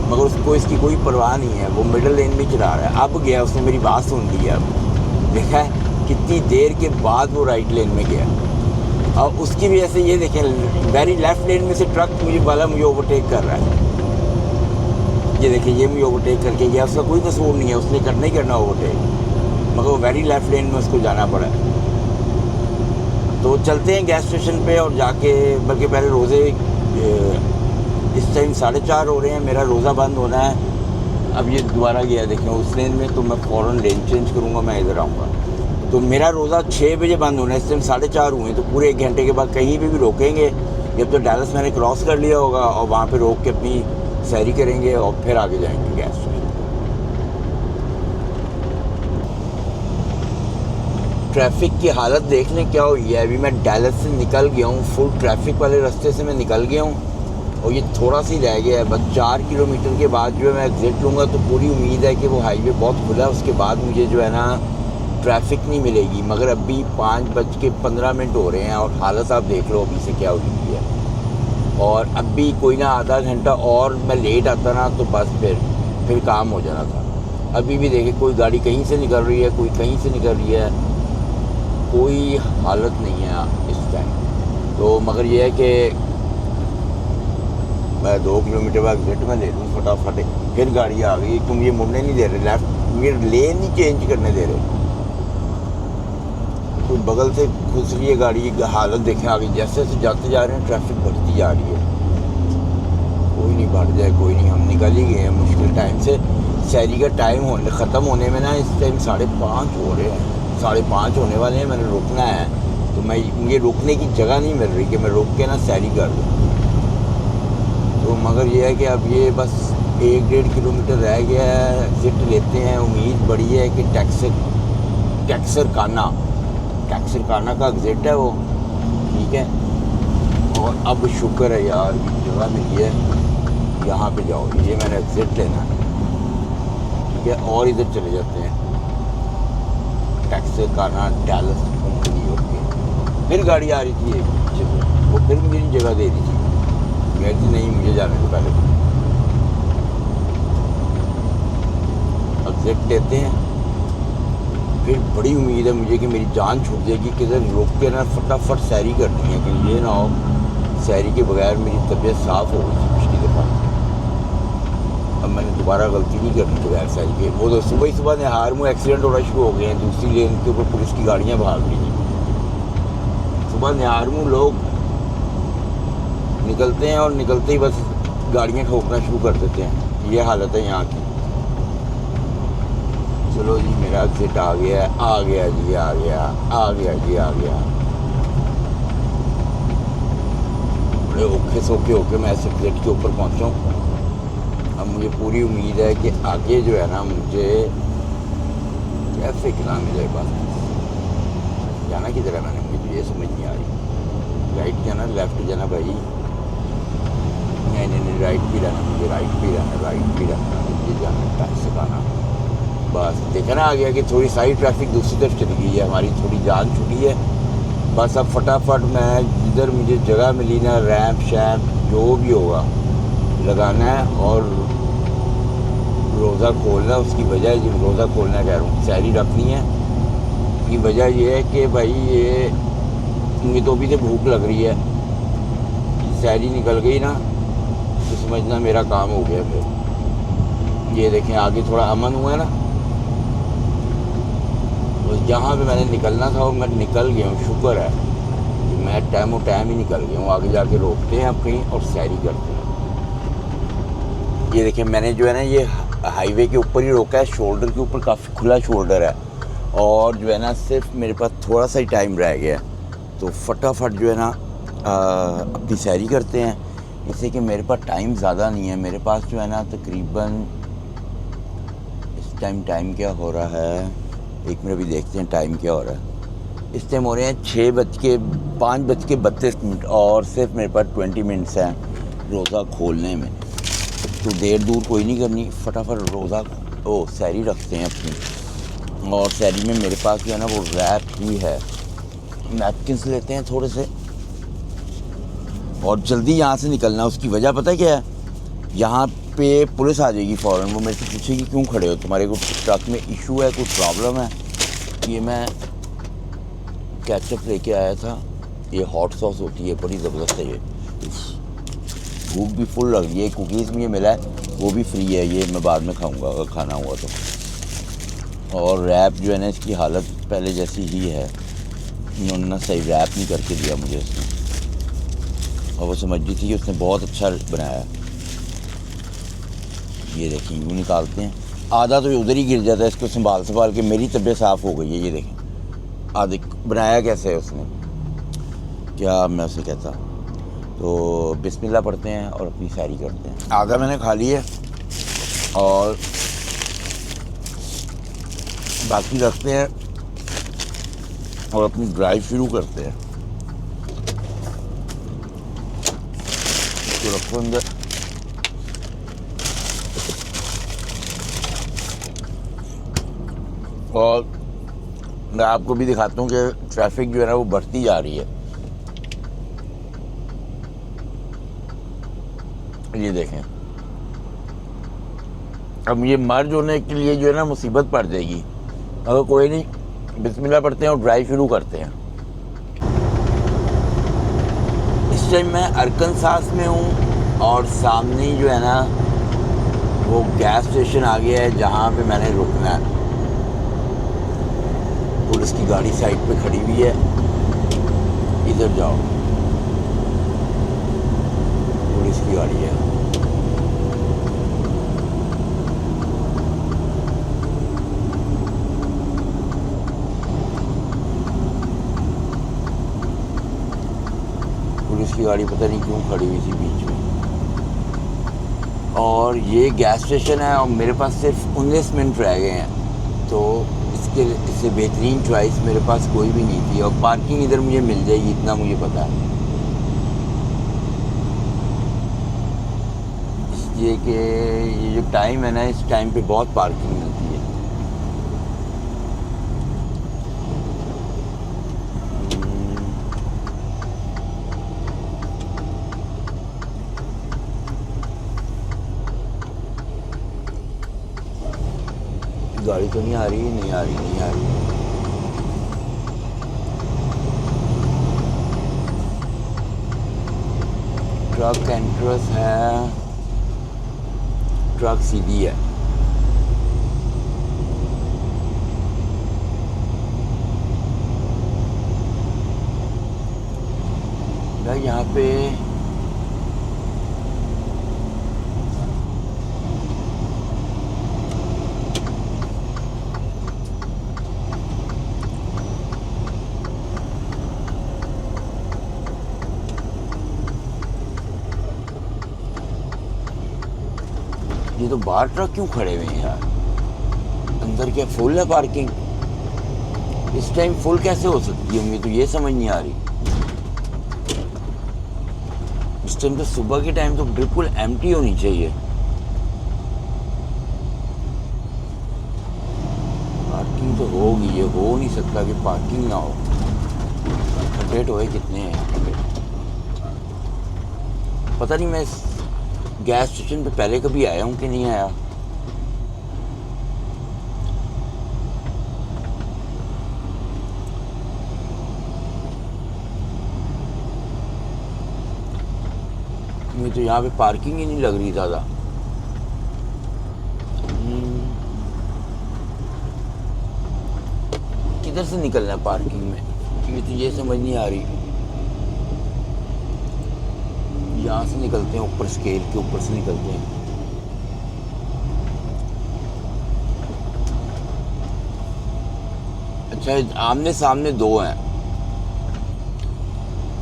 मगर उसको इसकी कोई परवाह नहीं है, वो मिडिल लेन में चला रहा है। अब गया, उसने मेरी बात सुन ली है। अब देखा है कितनी देर के बाद वो राइट लेन में गया। और उसकी वजह से ये देखें वेरी लेफ़्ट लेन में से ट्रक मुझे ओवरटेक कर रहा है। ये देखिए ये मुझे ओवरटेक करके गया, उसका कोई कसूर नहीं है, उसने करना ही करना ओवरटेक, मगर वो वेरी लेफ़्ट लेन में उसको जाना पड़ा। तो चलते हैं गैस स्टेशन पे और जाके, बल्कि पहले रोज़े इस टाइम 4:30 हो रहे हैं, मेरा रोज़ा बंद होना है। अब ये दोबारा गया देखें उस लेन में, तो मैं फ़ौरन लेन चेंज करूँगा, मैं इधर आऊँगा। तो मेरा रोज़ा 6 बजे बंद होना है, इस टाइम 4:30 हुए, तो पूरे 1 घंटे के बाद कहीं पे भी रोकेंगे। जब तो डैलस मैंने क्रॉस कर लिया होगा और वहाँ पे रोक के अपनी सैरी करेंगे और फिर आगे जाएंगे गैस स्टेशन। ट्रैफिक की हालत देख लें क्या हुई है। अभी मैं डैलस से निकल गया हूँ, फुल ट्रैफिक वाले रास्ते से मैं निकल गया हूँ, और ये थोड़ा सी रह गया है, बस 4 किलोमीटर के बाद जो है मैं एग्जिट लूँगा। तो पूरी उम्मीद है कि वो हाईवे बहुत खुला है, उसके बाद मुझे जो है ना ट्रैफिक नहीं मिलेगी। मगर अभी 5:15 हो रहे हैं और हालत आप देख लो अभी से क्या हो रही है। और अभी कोई ना आधा घंटा और मैं लेट आता ना तो बस फिर काम हो जाना था। अभी भी देखिए कोई गाड़ी कहीं से निकल रही है, कोई कहीं से निकल रही है, कोई हालत नहीं है इस टाइम। तो मगर ये है कि मैं 2 किलोमीटर बाद एग्जिट में ले लूँ फटाफट, फिर गाड़ी आ गई, तुम ये मुड़ने नहीं दे रहे, लेफ्ट मेरे लेन नहीं चेंज करने दे रहे, कोई बगल से घुस रही है गाड़ी। हालत देखें आगे, जैसे जैसे जाते जा रहे हैं ट्रैफिक बढ़ती जा रही है। कोई नहीं, बढ़ जाए कोई नहीं, हम निकल ही गए हैं मुश्किल टाइम से। शहरी का टाइम ख़त्म होने में ना इस टाइम 5:30 हो रहे हैं, 5:30 होने वाले हैं। मैंने रुकना है, तो मुझे रुकने की जगह नहीं मिल रही कि मैं रुक के ना सैरी कर दूँ। तो मगर ये है कि अब ये बस 1-1.5 किलोमीटर रह गया है, एग्जिट लेते हैं। उम्मीद बड़ी है कि टैक्सरकाना का एग्जिट है वो, ठीक है। और अब शुक्र है यार जगह मिली है, यहाँ पे जाओ, ये मैंने एग्जिट लेना है, ठीक है। और इधर चले जाते हैं टैक्सरकाना डैलस कंपनी होती है। फिर गाड़ी आ रही थी पीछे से, वो फिर मुझे जगह दे रही थी, कहती नहीं मुझे जाने से पहले एग्जिट लेते हैं। फिर बड़ी उम्मीद है मुझे कि मेरी जान छूट जाएगी, किधर रोक के ना फटाफट सैरी करनी है, कि ये ना हो सैरी के बगैर मेरी तबीयत साफ़ हो गई थी पिछली दफ़ा। अब मैंने दोबारा गलती नहीं करनी बगैर सैरी के। वो तो सुबह ही सुबह निहार में एक्सीडेंट होना शुरू हो गए हैं, दूसरी लेन के ऊपर पुलिस की गाड़ियाँ भाग रही थी। सुबह निहार में लोग निकलते हैं और निकलते ही बस गाड़ियाँ ठोकना शुरू कर देते हैं, ये हालत है यहाँ की। चलो जी मेरा एग्जिट आ गया जी, आ गया। बड़े औखे सौखे होके मैं इस एग्जिट के ऊपर पहुँचा हूँ। अब मुझे पूरी उम्मीद है कि आगे जो है ना मुझे ट्रैफिक ना मिले, बस जाना किधर है मुझे तो ये समझ नहीं आ रही। राइट जाना लेफ्ट जाना भाई, नहीं राइट भी रहना, मुझे राइट भी रहना ये जाना टैक्स लगाना। बस देखा ना आ गया कि थोड़ी सारी ट्रैफिक दूसरी तरफ चली गई है, हमारी थोड़ी जान छुटी है। बस अब फटाफट मैं जिधर मुझे जगह मिली ना, रैंप शैम्प जो भी होगा लगाना है और रोज़ा खोलना। उसकी वजह जो रोज़ा खोलना कह रहा हूँ, सहरी रखनी है। की वजह ये है कि भाई ये मुझे तो अभी से भूख लग रही है, सहरी निकल गई ना तो समझना मेरा काम हो गया फिर। ये देखें आगे थोड़ा अमन हुआ है ना, तो जहाँ पे मैंने निकलना था वो मैं निकल गया हूँ। शुक्र है कि मैं टाइम ही निकल गया हूँ। आगे जाके रोकते हैं आप कहीं और सैरी करते हैं। ये देखें मैंने जो है ना ये हाईवे के ऊपर ही रोका है, शोल्डर के ऊपर काफ़ी खुला शोल्डर है और जो है ना सिर्फ मेरे पास थोड़ा सा ही टाइम रह गया है, तो फटाफट जो है ना अपनी सैरी करते हैं। इससे कि मेरे पास टाइम ज़्यादा नहीं है, मेरे पास जो है ना तकरीबन इस टाइम क्या हो रहा है, एक मिनट अभी देखते हैं टाइम क्या हो रहा है। इस टाइम हो रहे हैं 5:32 और सिर्फ मेरे पास 20 मिनट्स हैं रोज़ा खोलने में, तो देर दूर कोई नहीं करनी, फटाफट रोज़ा सैरी रखते हैं अपनी। और सैरी में मेरे पास जो है ना वो रैप ही है, नैपकिन्स लेते हैं थोड़े से और जल्दी यहाँ से निकलना। उसकी वजह पता है क्या है, यहाँ पे पुलिस आ जाएगी फ़ौरन, वो मेरे से पूछेगी क्यों खड़े हो, तुम्हारे को ट्रक में इशू है, कोई प्रॉब्लम है। ये मैं केचप लेके आया था, ये हॉट सॉस होती है बड़ी ज़बरदस्त है। ये भूख भी फुल लग रही है, कुकीज़ में ये मिला है वो भी फ्री है, ये मैं बाद में खाऊंगा अगर खाना हुआ तो। और रैप जो है ना इसकी हालत पहले जैसी ही है, इन्होंने ना सही रैप नहीं करके दिया मुझे इसने, और वो समझ रही थी कि उसने बहुत अच्छा बनाया। ये देखें यूँ निकालते हैं, आधा तो ये उधर ही गिर जाता है, इसको संभाल के मेरी तबीयत साफ़ हो गई है। ये देखें आधे बनाया कैसे है उसने, क्या मैं उसे कहता। तो बिस्मिल्लाह पढ़ते हैं और अपनी सैरी करते हैं। आधा मैंने खा ली है और बाकी रखते हैं और अपनी ड्राइव शुरू करते हैं। तो रखो अंदर, और मैं आपको भी दिखाता हूँ कि ट्रैफिक जो है ना वो बढ़ती जा रही है। ये देखें अब ये मर्ज होने के लिए जो है ना मुसीबत पड़ जाएगी, अगर कोई नहीं बिस्मिल्लाह पढ़ते हैं और ड्राइव शुरू करते हैं। इस टाइम मैं अरकनसास में हूँ और सामने ही जो है ना वो गैस स्टेशन आ गया है जहाँ पे मैंने रुकना है। पुलिस की गाड़ी साइड पे खड़ी हुई है, इधर जाओ, पुलिस की गाड़ी है। पुलिस की गाड़ी पता नहीं क्यों खड़ी हुई थी बीच में। और ये गैस स्टेशन है और मेरे पास सिर्फ 19 मिनट रह गए हैं, तो इससे बेहतरीन चॉइस मेरे पास कोई भी नहीं थी। और पार्किंग इधर मुझे मिल जाएगी इतना मुझे पता है, इसलिए कि ये जो टाइम है ना इस टाइम पे बहुत पार्किंग मिलती है। गाड़ी तो नहीं आ रही, नहीं आ रही। ट्रक एंट्रेंस है, ट्रक सीधी है। यहाँ पे ये तो बाहर ट्रक क्यों खड़े हुए हैं यार, अंदर क्या फुल है पार्किंग? इस टाइम फुल कैसे हो सकती है, मुझे तो ये समझ नहीं आ रही। इस टाइम तो सुबह के टाइम तो बिल्कुल एम्प्टी होनी चाहिए। पार्किंग तो होगी, ये हो नहीं सकता कि पार्किंग ना हो। खड्डे टोए कितने हैं यहाँ पे, पता नहीं। मैं गैस स्टेशन पे पहले कभी आया हूँ कि नहीं आया। मुझे तो यहाँ पे पार्किंग ही नहीं लग रही ज़्यादा। किधर से निकलना है पार्किंग में, मुझे तो ये समझ नहीं आ रही। यहाँ से निकलते हैं, ऊपर स्केल के ऊपर से निकलते हैं। अच्छा, आमने सामने दो हैं,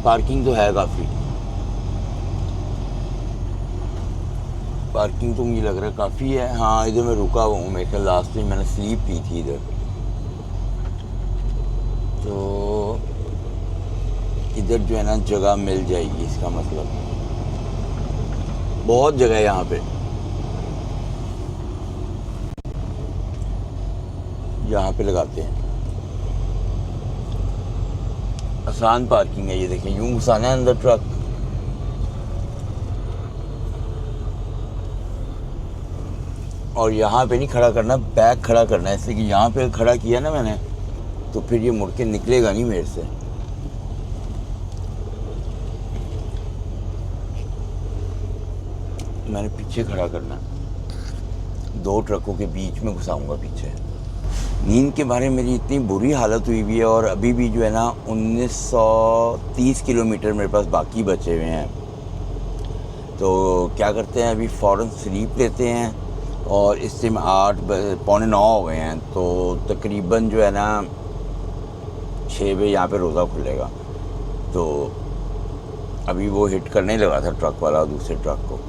पार्किंग तो है काफ़ी। पार्किंग तो मुझे लग रहा है काफ़ी है। हाँ, इधर मैं रुका हुआ हूँ, मेरे ख्याल लास्ट में मैंने स्लीप की थी इधर। तो इधर जो है ना जगह मिल जाएगी, इसका मतलब बहुत जगह है यहाँ पे। यहाँ पे लगाते हैं, आसान पार्किंग है। ये देखें, यूं घुसाना है अंदर ट्रक, और यहाँ पे नहीं खड़ा करना, बैक खड़ा करना है। इसलिए कि यहाँ पे खड़ा किया ना मैंने, तो फिर ये मुड़ के निकलेगा नहीं मेरे से। मैंने पीछे खड़ा करना, दो ट्रकों के बीच में घुसाऊंगा पीछे। नींद के बारे में मेरी इतनी बुरी हालत हुई हुई है, और अभी भी जो है ना 1930 किलोमीटर मेरे पास बाकी बचे हुए हैं। तो क्या करते हैं, अभी फ़ौरन स्लीप लेते हैं। और इस टाइम 8 पौने 9 हो गए हैं, तो तकरीबन जो है ना 6 बजे यहाँ पे रोज़ा खुलेगा। तो अभी वो हिट करने लगा था ट्रक वाला दूसरे ट्रक को।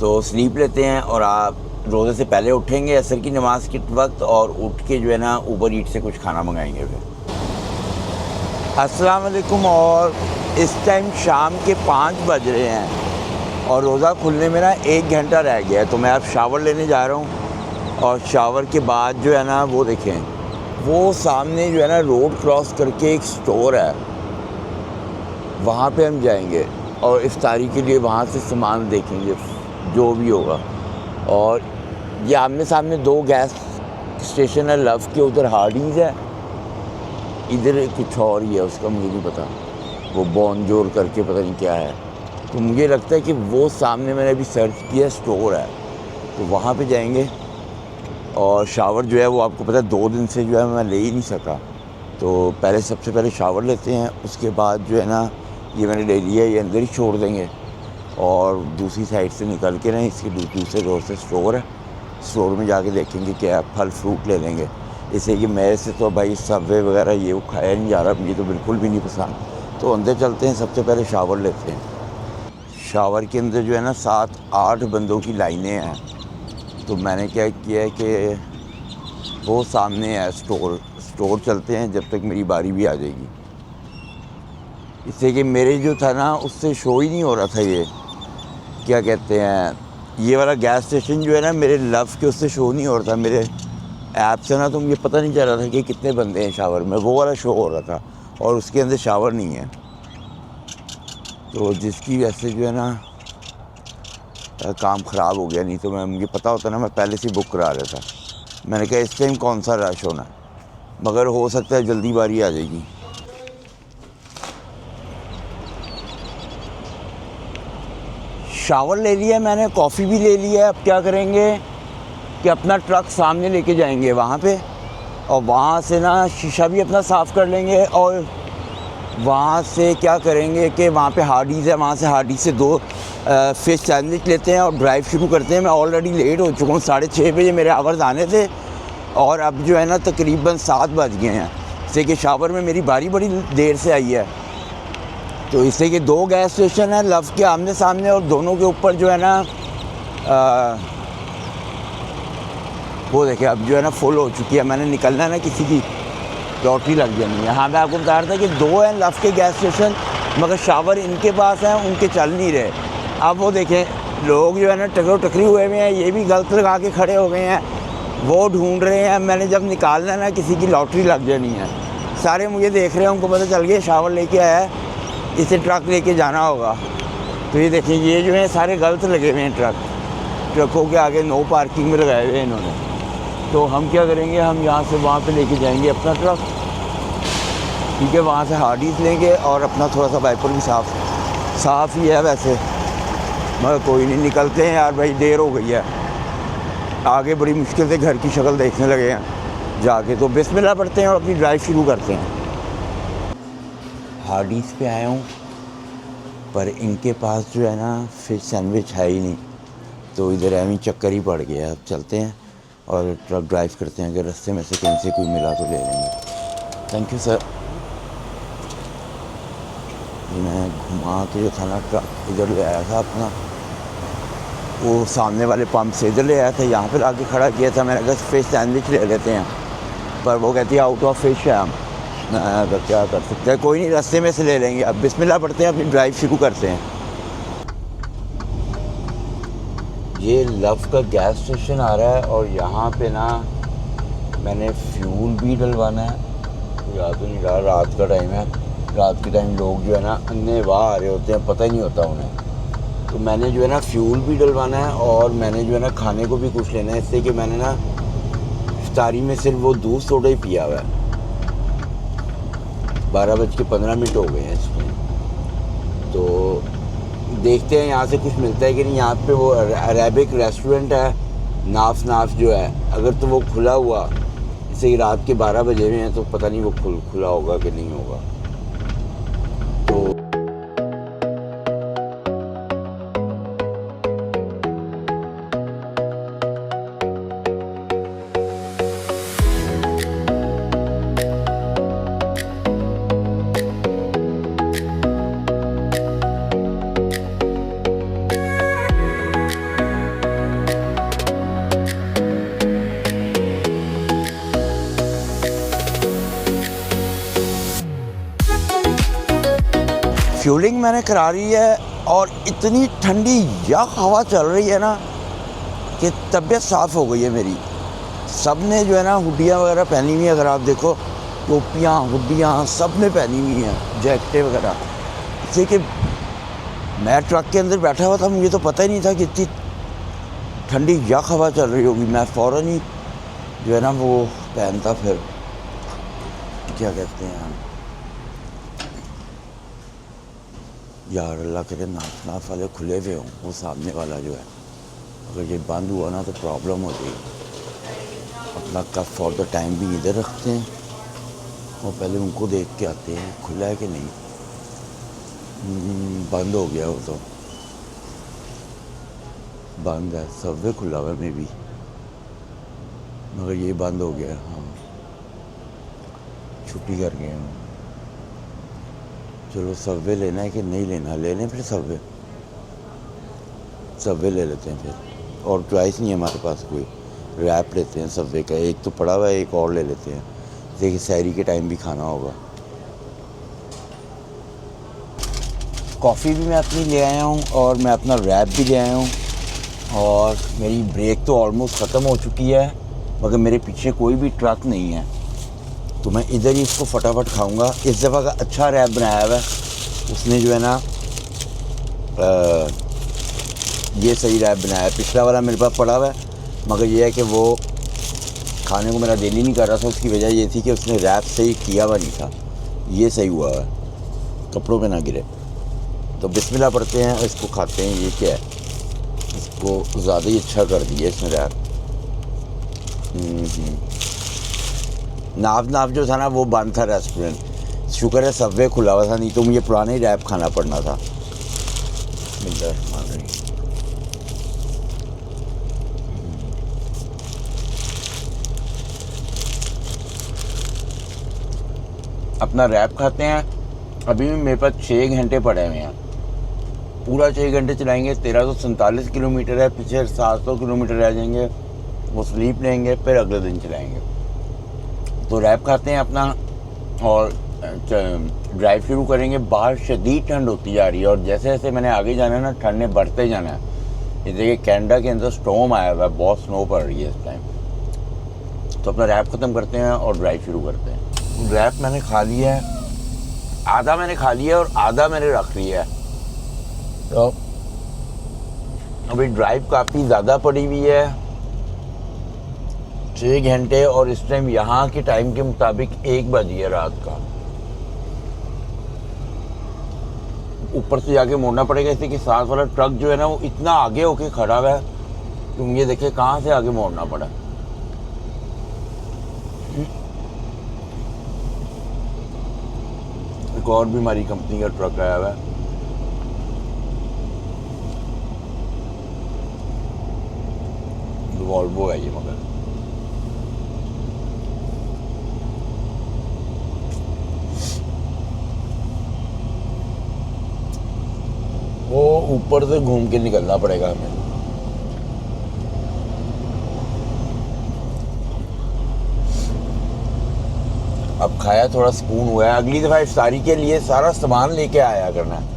तो स्लीप लेते हैं, और आप रोज़े से पहले उठेंगे असर की नमाज़ के वक्त, और उठ के जो है ना ऊबर ईट से कुछ खाना मंगाएंगे फिर। अस्सलाम वालेकुम। और इस टाइम शाम के 5 बज रहे हैं, और रोज़ा खुलने में ना 1 घंटा रह गया है। तो मैं अब शावर लेने जा रहा हूँ, और शावर के बाद जो है ना वो देखें, वो सामने जो है ना रोड क्रॉस करके एक स्टोर है, वहाँ पे हम जाएंगे और इफ्तारी के लिए वहाँ से सामान देखेंगे जो भी होगा। और ये आमने सामने 2 गैस स्टेशन है, लव के उधर हार्डीज़ है, इधर कुछ और ही है, उसका मुझे नहीं पता, वो बॉनजोर करके पता नहीं क्या है। तो मुझे लगता है कि वो सामने मैंने अभी सर्च किया स्टोर है, तो वहाँ पे जाएंगे। और शावर जो है वो आपको पता है 2 दिन से जो है मैं ले ही नहीं सका, तो पहले सबसे पहले शावर लेते हैं, उसके बाद जो है ना ये मैंने ले लिया, ये अंदर ही छोड़ देंगे। और दूसरी साइड से निकल के ना इसके दूसरे रोड से स्टोर है, स्टोर में जाके देखेंगे क्या फल फ्रूट ले लेंगे। इससे कि मेरे से तो भाई सबवे वगैरह ये वो खाया नहीं जा रहा, मुझे तो बिल्कुल भी नहीं पसंद। तो अंदर चलते हैं, सबसे पहले शावर लेते हैं। शावर के अंदर जो है ना 7-8 बंदों की लाइनें हैं। तो मैंने क्या किया है कि वो सामने है स्टोर चलते हैं जब तक मेरी बारी भी आ जाएगी। इससे कि मेरे जो था ना उससे शो ही नहीं हो रहा था, ये क्या कहते हैं, ये वाला गैस स्टेशन जो है ना मेरे लव के उससे शो नहीं हो रहा था मेरे ऐप से ना, तो मुझे पता नहीं चल रहा था कि कितने बंदे हैं शावर में, वो वाला शो हो रहा था, और उसके अंदर शावर नहीं है। तो जिसकी वजह से जो है ना काम ख़राब हो गया, नहीं तो मुझे पता होता ना मैं पहले से बुक करा रहा था। मैंने कहा इस टाइम कौन सा रश होना, मगर हो सकता है जल्दी बारी आ जाएगी। शावर ले लिया मैंने, कॉफ़ी भी ले लिया है। अब क्या करेंगे कि अपना ट्रक सामने लेके जाएंगे वहाँ पे, और वहाँ से ना शीशा भी अपना साफ़ कर लेंगे। और वहाँ से क्या करेंगे कि वहाँ पे हार्डीज़ है, वहाँ से हार्डीज़ से 2 फ़िश सैंडविच लेते हैं और ड्राइव शुरू करते हैं। मैं ऑलरेडी लेट हो चुका हूँ, 6:30 बजे मेरे आवर्स आने थे, और अब जो है ना तकरीबन 7 बज गए हैं। इससे कि शावर में मेरी बारी बड़ी देर से आई है। तो इससे कि 2 गैस स्टेशन है लव के आमने सामने, और दोनों के ऊपर जो है ना वो देखिए अब जो है ना फुल हो चुकी है। मैंने निकलना है ना, किसी की लॉटरी लग जानी है। हाँ, मैं आपको बता रहा था कि 2 हैं लव के गैस स्टेशन, मगर शावर इनके पास है, उनके चल नहीं रहे। अब वो देखें लोग जो है ना टकरो टकरी हुए हुए हैं, ये भी गलत लगा के खड़े हो गए हैं, वो ढूंढ रहे हैं। मैंने जब निकालना है ना, किसी की लॉटरी लग जानी है। सारे मुझे देख रहे हैं, उनको पता चल गया शावर लेके आया है, इसे ट्रक लेके जाना होगा। तो ये देखें, ये जो है सारे गलत लगे हुए हैं ट्रकों के आगे नो पार्किंग में लगाए हुए हैं इन्होंने। तो हम क्या करेंगे, हम यहाँ से वहाँ पे लेके जाएंगे अपना ट्रक, ठीक है। वहाँ से हार्डीज़ लेंगे और अपना थोड़ा सा वाइपर भी साफ़ ही है वैसे, मगर कोई नहीं, निकलते हैं यार भाई, देर हो गई है। आगे बड़ी मुश्किल से घर की शक्ल देखने लगे हैं जाके। तो बिस्मिल्लाह पढ़ते हैं और अपनी ड्राइव शुरू करते हैं। हार्डीज़ पे आया हूँ, पर इनके पास जो है ना फिश सैंडविच है ही नहीं, तो इधर एवं चक्कर ही पड़ गया। अब चलते हैं और ट्रक ड्राइव करते हैं, अगर रास्ते में से कहीं से कोई मिला तो ले लेंगे। Thank you sir. मैं घुमा के जो था ना ट्रक इधर ले आया था अपना, वो सामने वाले पंप से इधर ले आया था, यहाँ पे लाके खड़ा किया था। मैंने कहा फिश सैंडविच ले लेते हैं, पर वो कहती है आउट ऑफ फिश है हम। तो क्या कर सकते हैं, कोई नहीं, रास्ते में से ले लेंगे। अब बिस्मिल्लाह पढ़ते हैं, अपनी ड्राइव शुरू करते हैं। ये लव का गैस स्टेशन आ रहा है और यहाँ पे ना मैंने फ्यूल भी डलवाना है। याद तो नहीं रहा, रात का टाइम है, रात के टाइम लोग जो है ना अन्य वाह आ रहे होते हैं, पता ही नहीं होता उन्हें। तो मैंने जो है ना फ्यूल भी डलवाना है और मैंने जो है ना खाने को भी कुछ लेना है, इससे कि मैंने ना इफ्तारी में सिर्फ वो दूध सोडा ही पिया हुआ है। 12:15 हो गए हैं इसमें। तो देखते हैं यहाँ से कुछ मिलता है कि नहीं। यहाँ पे वो अरेबिक रेस्टोरेंट है, नाफ जो है, अगर तो वो खुला हुआ, जैसे कि रात के 12 बजे में है, तो पता नहीं वो खुला होगा कि नहीं होगा। तो फ्यूलिंग मैंने करा रही है और इतनी ठंडी यख हवा चल रही है ना कि तबीयत साफ़ हो गई है मेरी। सब ने जो है ना हुडियाँ वगैरह पहनी हुई है, अगर आप देखो टोपियाँ हुडियाँ सब ने पहनी हुई हैं, जैकेटें वगैरह। इससे कि मैं ट्रक के अंदर बैठा हुआ था, मुझे तो पता ही नहीं था कि इतनी ठंडी यख हवा चल रही होगी। मैं फ़ौरन ही जो है ना वो पहनता, फिर क्या कहते हैं यार, अल्लाह करे नाफ वाले खुले हुए हों। वो सामने वाला जो है, अगर ये बंद हुआ ना तो प्रॉब्लम हो जाएगी। अपना कप फॉर द टाइम भी इधर रखते हैं और पहले उनको देख के आते हैं खुला है कि नहीं। बंद हो गया वो, तो बंद है। सबवे खुला हुआ मे भी, मगर ये बंद हो गया। हाँ, छुट्टी कर गए हम। चलो सबवे लेना है कि नहीं लेना, ले लें फिर सबवे ले लेते हैं फिर। और चॉइस नहीं है हमारे पास कोई, रैप लेते हैं सबवे का। एक तो पड़ा हुआ है, एक और ले लेते हैं, देखिए सहरी के टाइम भी खाना होगा। कॉफ़ी भी मैं अपनी ले आया हूँ और मैं अपना रैप भी ले आया हूँ। और मेरी ब्रेक तो ऑलमोस्ट ख़त्म हो चुकी है, मगर मेरे पीछे कोई भी ट्रक नहीं है, तो मैं इधर ही इसको फटाफट खाऊंगा। इस दफ़ा का अच्छा रैप बनाया हुआ है उसने, जो है ना ये सही रैप बनाया है। पिछला वाला मेरे पास पड़ा हुआ है, मगर ये है कि वो खाने को मेरा दिल ही नहीं कर रहा था। उसकी वजह ये थी कि उसने रैप सही किया हुआ नहीं था। ये सही हुआ है, कपड़ों पे ना गिरे। तो बिस्मिल्लाह पढ़ते हैं और इसको खाते हैं। ये क्या है, इसको ज़्यादा ही अच्छा कर दिया इसने रैप। नाफ जो था ना वो बंद था रेस्टोरेंट। शुक्र है सबवे खुला हुआ था, नहीं तो मुझे पुराना ही रैप खाना पड़ना था। अपना रैप खाते हैं। अभी भी मेरे पास 6 घंटे पड़े हुए हैं, पूरा 6 घंटे चलाएंगे। 1347 किलोमीटर है, पीछे 700 किलोमीटर रह जाएंगे, वो स्लीप लेंगे, फिर अगले दिन चलाएंगे। तो रैप खाते हैं अपना और ड्राइव शुरू करेंगे, बाहर शदीद ठंड होती जा रही है और जैसे जैसे मैंने आगे जाना है ना ठंड ने बढ़ते जाना है। ये देखिए कनाडा के अंदर स्टॉर्म आया हुआ है, बहुत स्नो पड़ रही है इस टाइम। तो अपना रैप ख़त्म करते हैं और ड्राइव शुरू करते हैं। रैप मैंने खा लिया है, आधा मैंने खा लिया और आधा मैंने रख लिया है। तो अभी ड्राइव काफ़ी ज़्यादा पड़ी हुई है, 6 घंटे, और इस टाइम यहाँ के टाइम के मुताबिक 1 बजी है रात का। ऊपर से जाके मोड़ना पड़ेगा, इसलिए कि साथ वाला ट्रक जो है ना वो इतना आगे होके खड़ा हुआ है। तुम ये देखिए कहाँ से आगे मोड़ना पड़ा। एक और भी हमारी कंपनी का ट्रक आया हुआ है। वॉल्वो है ये, मगर वो ऊपर से घूम के निकलना पड़ेगा हमें। अब खाया थोड़ा सुकून हुआ है। अगली दफा इफ्तारी के लिए सारा सामान लेके आया करना है।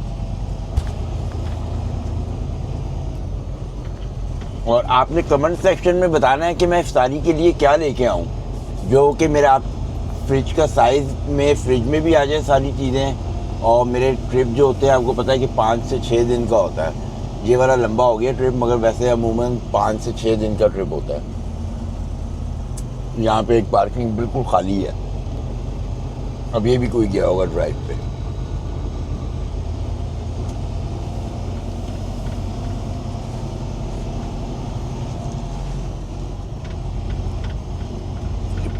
और आपने कमेंट सेक्शन में बताना है कि मैं इफ्तारी के लिए क्या लेके आऊँ, जो कि मेरा आप फ्रिज का साइज़ में फ्रिज में भी आ जाए सारी चीज़ें। और मेरे ट्रिप जो होते हैं आपको पता है कि 5 से 6 दिन का होता है। ये वाला लंबा हो गया ट्रिप, मगर वैसे अमूमन 5 से 6 दिन का ट्रिप होता है। यहाँ पे एक पार्किंग बिल्कुल खाली है, अब ये भी कोई गया होगा ड्राइव पे।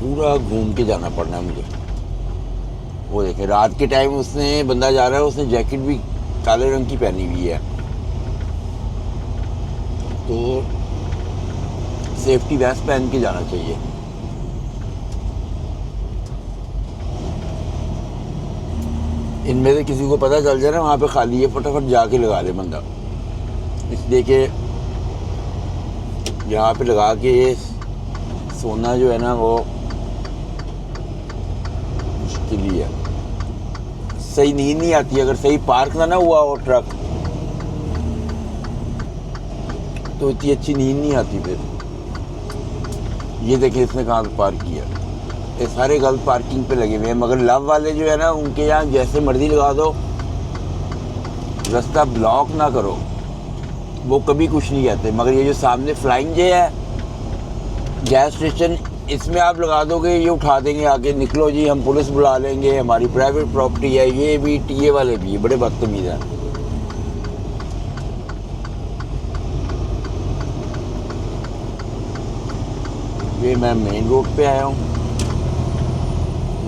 पूरा घूम के जाना पड़ना है मुझे। वो देखे रात के टाइम उसने बंदा जा रहा है, उसने जैकेट भी काले रंग की पहनी हुई है, तो सेफ्टी वेस्ट पहन के जाना चाहिए। इनमें से किसी को पता चल जाए ना वहाँ पे खाली है, फटाफट जाके लगा ले बंदा, इसलिए कि यहाँ पे लगा के सोना जो है ना वो मुश्किल ही है। सही नींद नहीं आती अगर सही पार्क ना हुआ वो ट्रक, तो इतनी अच्छी नींद नहीं आती फिर। ये देखिए इसने कहाँ पे पार्क किया, ये सारे गलत पार्किंग पे लगे हुए हैं। मगर लव वाले जो है ना उनके यहाँ जैसे मर्जी लगा दो, रास्ता ब्लॉक ना करो, वो कभी कुछ नहीं कहते। मगर ये जो सामने फ्लाइंग जे है गैस स्टेशन, इसमें आप लगा दोगे ये उठा देंगे आके, निकलो जी हम पुलिस बुला लेंगे, हमारी प्राइवेट प्रॉपर्टी है। ये भी टीए वाले भी बड़े बदतमीज हैं। ये मैं मेन रोड पे आया हूँ,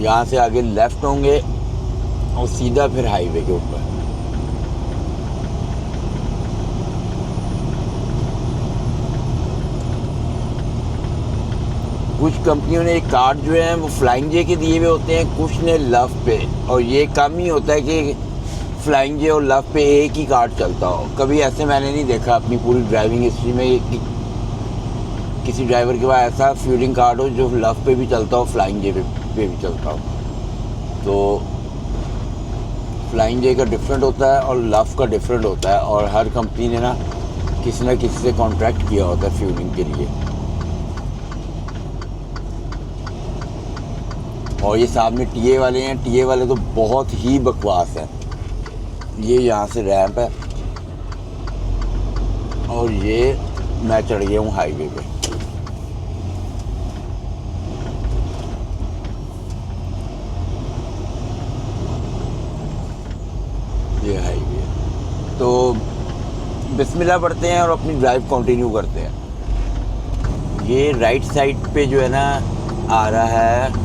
यहाँ से आगे लेफ्ट होंगे और सीधा फिर हाईवे के ऊपर। कुछ कंपनियों ने एक कार्ड जो है वो फ्लाइंग जे के दिए हुए होते हैं, कुछ ने लव पे, और ये कम ही होता है कि फ्लाइंग जे और लव पे एक ही कार्ड चलता हो। कभी ऐसे मैंने नहीं देखा अपनी पूरी ड्राइविंग हिस्ट्री में कि किसी ड्राइवर के पास ऐसा फ्यूलिंग कार्ड हो जो लव पे भी चलता हो, फ्लाइंग जे पे भी चलता हो। तो फ्लाइंग जे का डिफरेंट होता है और लव का डिफरेंट होता है, और हर कंपनी ने ना किसी से कॉन्ट्रैक्ट किया होता है फ्यूलिंग के लिए। और ये सामने टीए वाले हैं, टीए वाले तो बहुत ही बकवास हैं। ये यहाँ से रैंप है और ये मैं चढ़ गया हूँ हाईवे पे। ये हाईवे, तो बिस्मिल्लाह पढ़ते हैं और अपनी ड्राइव कंटिन्यू करते हैं। ये राइट साइड पे जो है ना आ रहा है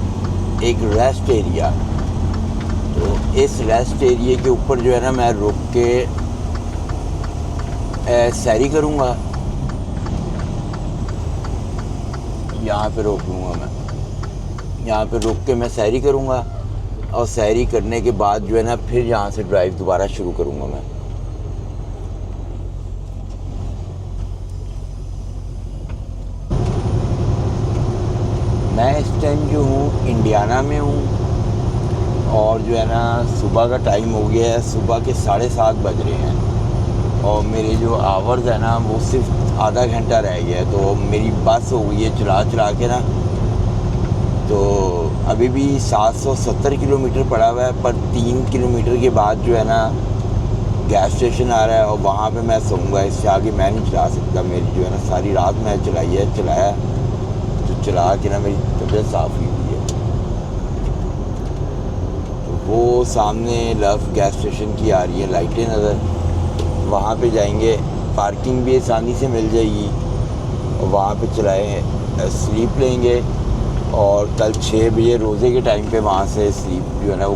एक रेस्ट एरिया, तो इस रेस्ट एरिया के ऊपर जो है ना मैं रुक के सैरी करूँगा। यहाँ पे रोक लूँगा मैं, यहाँ पे रुक के मैं सैरी करूँगा, और सैरी करने के बाद जो है ना फिर यहाँ से ड्राइव दोबारा शुरू करूँगा मैं इस टाइम जो हूँ इंडियाना में हूँ, और जो है ना सुबह का टाइम हो गया है, सुबह के 7:30 बज रहे हैं और मेरे जो आवर्स है ना वो सिर्फ आधा घंटा रह गया है। तो मेरी बस हो गई है चला के ना, तो अभी भी 770 किलोमीटर पड़ा हुआ है, पर 3 किलोमीटर के बाद जो है ना गैस स्टेशन आ रहा है और वहाँ पे मैं सोऊंगा। इससे आगे मैं नहीं चला सकता। मेरी जो है ना सारी रात मैं चलाया तो चला के ना मेरी तबीयत साफ़ हुई हुई है। तो वो सामने लव गैस स्टेशन की आ रही है लाइटें नज़र, वहाँ पे जाएंगे। पार्किंग भी आसानी से मिल जाएगी और वहाँ पे चलाएँ, स्लीप लेंगे और कल 6 बजे रोज़े के टाइम पे वहाँ से स्लीप जो है ना वो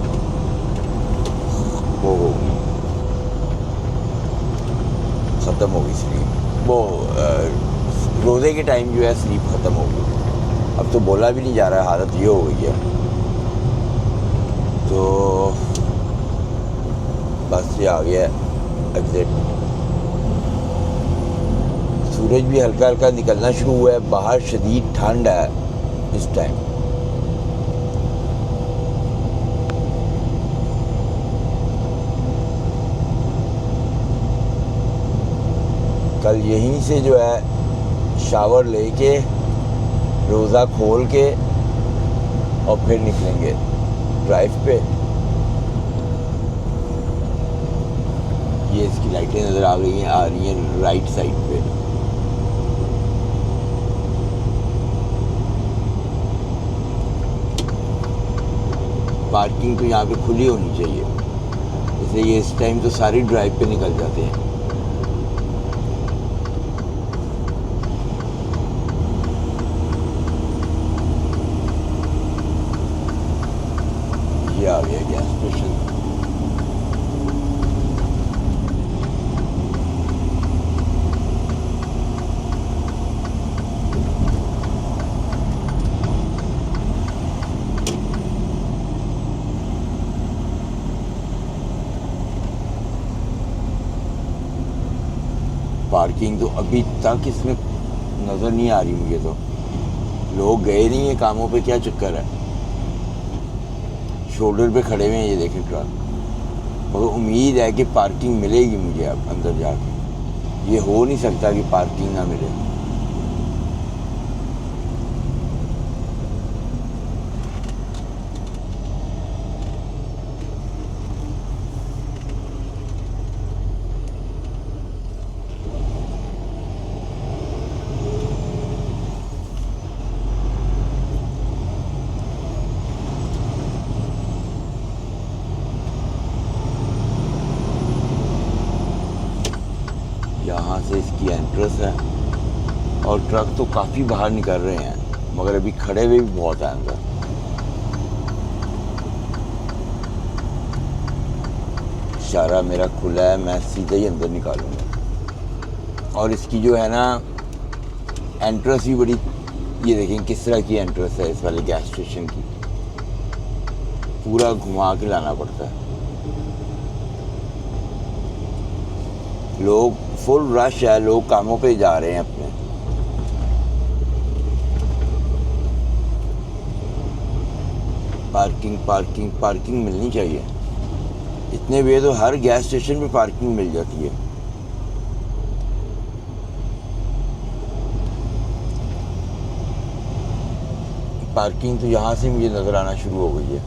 होगी, ख़त्म होगी स्लीप। वो रोज़े के टाइम जो है स्लीप ख़त्म होगी। अब तो बोला भी नहीं जा रहा, हालत ये हो गई है। तो बस ये आ गया एग्ज़िट। सूरज भी हल्का हल्का निकलना शुरू हुआ है। बाहर शदीद ठंड है इस टाइम। कल यहीं से जो है शावर लेके रोज़ा खोल के और फिर निकलेंगे ड्राइव पे। ये इसकी लाइटें नज़र आ रही हैं राइट साइड पे। पार्किंग तो यहाँ पे खुली होनी चाहिए, इसलिए ये इस टाइम तो सारी ड्राइव पे निकल जाते हैं। ये आ गया गैस स्टेशन। पार्किंग तो अभी तक इसमें नज़र नहीं आ रही मुझे। तो लोग गए नहीं है कामों पे, क्या चक्कर है। शोल्डर पे खड़े हुए हैं ये देखें ट्रक। मगर उम्मीद है कि पार्किंग मिलेगी मुझे अब अंदर जाके। ये हो नहीं सकता कि पार्किंग ना मिले। यहाँ से इसकी एंट्रेंस है और ट्रक तो काफ़ी बाहर निकल रहे हैं, मगर अभी खड़े हुए भी बहुत हैं अंदर। इशारा मेरा खुला है, मैं सीधे ही अंदर निकालूंगा। और इसकी जो है ना एंट्रेंस भी बड़ी, ये देखें किस तरह की एंट्रेंस है इस वाले गैस स्टेशन की। पूरा घुमा के लाना पड़ता है। लोग फुल रश है, लोग कामों पे जा रहे हैं अपने। पार्किंग मिलनी चाहिए। इतने वे तो हर गैस स्टेशन पे पार्किंग मिल जाती है। पार्किंग तो यहाँ से मुझे नज़र आना शुरू हो गई है।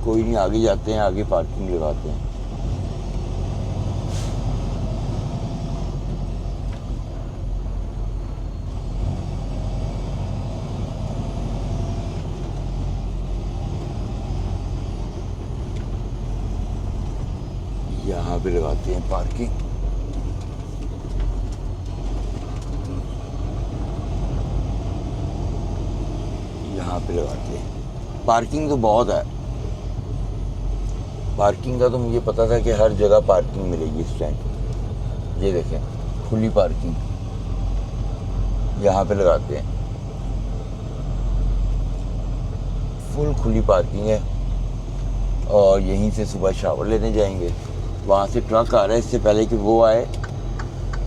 कोई नहीं, आगे जाते हैं, आगे पार्किंग लगाते हैं। यहाँ पे लगाते हैं पार्किंग। यहाँ पे लगाते हैं। पार्किंग तो बहुत है। पार्किंग का तो मुझे पता था कि हर जगह पार्किंग मिलेगी इस टाइम। ये देखें खुली पार्किंग, यहाँ पे लगाते हैं। फुल खुली पार्किंग है और यहीं से सुबह शावर लेने जाएंगे। वहाँ से ट्रक आ रहा है, इससे पहले कि वो आए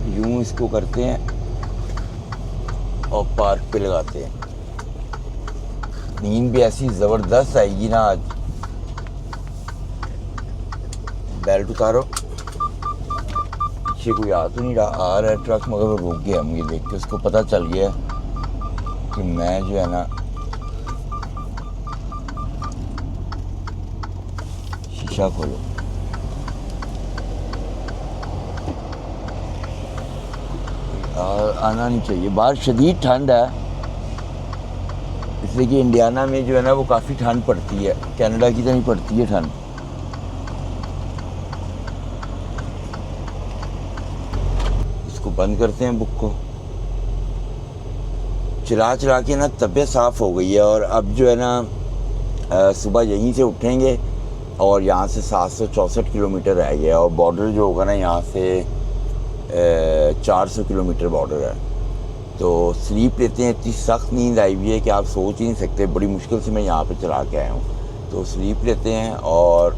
यूँ इसको करते हैं और पार्क पे लगाते हैं। नींद भी ऐसी ज़बरदस्त आएगी ना आज। बेल्ट उतारो। पीछे कोई आ तो नहीं रहा, आ रहा है ट्रक मगर वो रुक गया। मुझे देख के उसको पता चल गया कि मैं जो है ना शीशा खोलो। आना नहीं चाहिए, बाहर शदीद ठंड है, इसलिए कि इंडियाना में जो है ना वो काफ़ी ठंड पड़ती है, कनाडा की तो नहीं पड़ती है ठंड। इसको बंद करते हैं बुक को। चला चला के ना तबीयत साफ़ हो गई है और अब जो है ना सुबह यहीं से उठेंगे और यहाँ से 764 किलोमीटर रह गया और बॉर्डर जो होगा ना यहाँ से 400 किलोमीटर बॉर्डर है। तो स्लीप लेते हैं, इतनी सख्त नींद आई हुई है कि आप सोच ही नहीं सकते, बड़ी मुश्किल से मैं यहाँ पे चला के आया हूँ। तो स्लीप लेते हैं और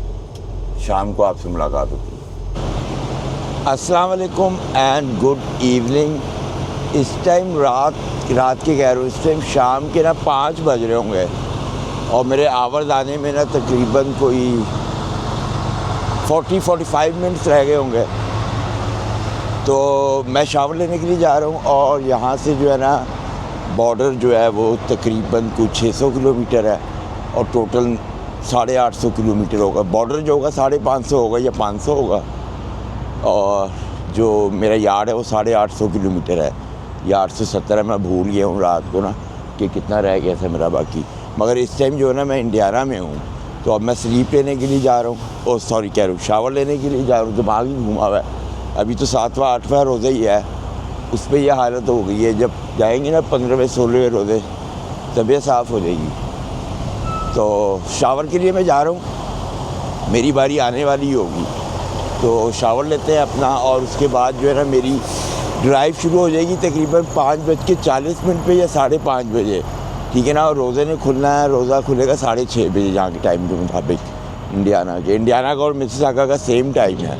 शाम को आपसे मुलाकात होती है। अस्सलाम वालेकुम एंड गुड इवनिंग। इस टाइम रात के कह रहा हूँ, इस टाइम शाम के ना 5 बज रहे होंगे और मेरे आवर्स आने में ना तकरीबन कोई 40-45 मिनट्स रह गए होंगे। तो मैं शावर लेने के लिए जा रहा हूँ और यहाँ से जो है ना बॉर्डर जो है वो तकरीबन कुछ 600 किलोमीटर है और टोटल 850 किलोमीटर होगा। बॉर्डर जो होगा 550 होगा या 500 होगा और जो मेरा यार्ड है वो 850 किलोमीटर है या 870 है। मैं भूल गया हूँ रात को ना कि कितना रह गया था मेरा बाकी। मगर इस टाइम जो है ना मैं इंडियाना में हूँ, तो अब मैं स्लीप लेने के लिए जा रहा हूँ, और सॉरी कह रहा हूँ शावर लेने के लिए जा रहा हूँ। दिमाग ही घूमा हुआ है। अभी तो 7वां 8वां रोज़ा ही है, उस पर यह हालत हो गई है। जब जाएंगे ना 15वें 16वें रोज़े तबीयत साफ़ हो जाएगी। तो शावर के लिए मैं जा रहा हूँ, मेरी बारी आने वाली होगी, तो शावर लेते हैं अपना और उसके बाद जो है ना मेरी ड्राइव शुरू हो जाएगी तकरीबन 5:40 पे या 5:30 बजे, ठीक है ना। और रोज़े ने खुलना है, रोज़ा खुलेगा 6:30 बजे यहाँ के टाइम के मुताबिक। इंडियाना का और मिसिसागा का सेम टाइम है।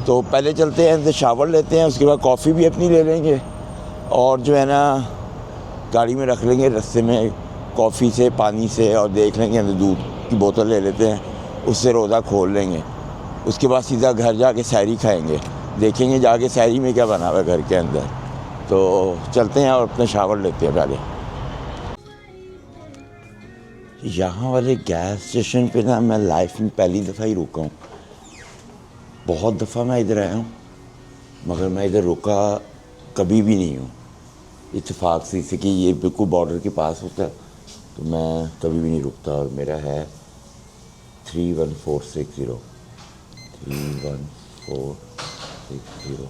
तो पहले चलते हैं, इनसे शावर लेते हैं, उसके बाद कॉफ़ी भी अपनी ले लेंगे और जो है ना गाड़ी में रख लेंगे रास्ते में कॉफ़ी से पानी से, और देख लेंगे अंदर दूध की बोतल ले लेते हैं, उससे रोज़ा खोल लेंगे। उसके बाद सीधा घर जाके सैरी खाएंगे, देखेंगे जाके सैरी में क्या बना हुआ है घर के अंदर। तो चलते हैं और अपना शावर लेते हैं पहले। यहाँ वाले गैस स्टेशन पे ना मैं लाइफ में पहली दफ़ा ही रुका हूँ। बहुत दफ़ा मैं इधर आया हूँ मगर मैं इधर रुका कभी भी नहीं हूँ। इत्तेफाक से कि ये बिल्कुल बॉर्डर के पास होता है तो मैं कभी भी नहीं रुकता। और मेरा है 31460 31460।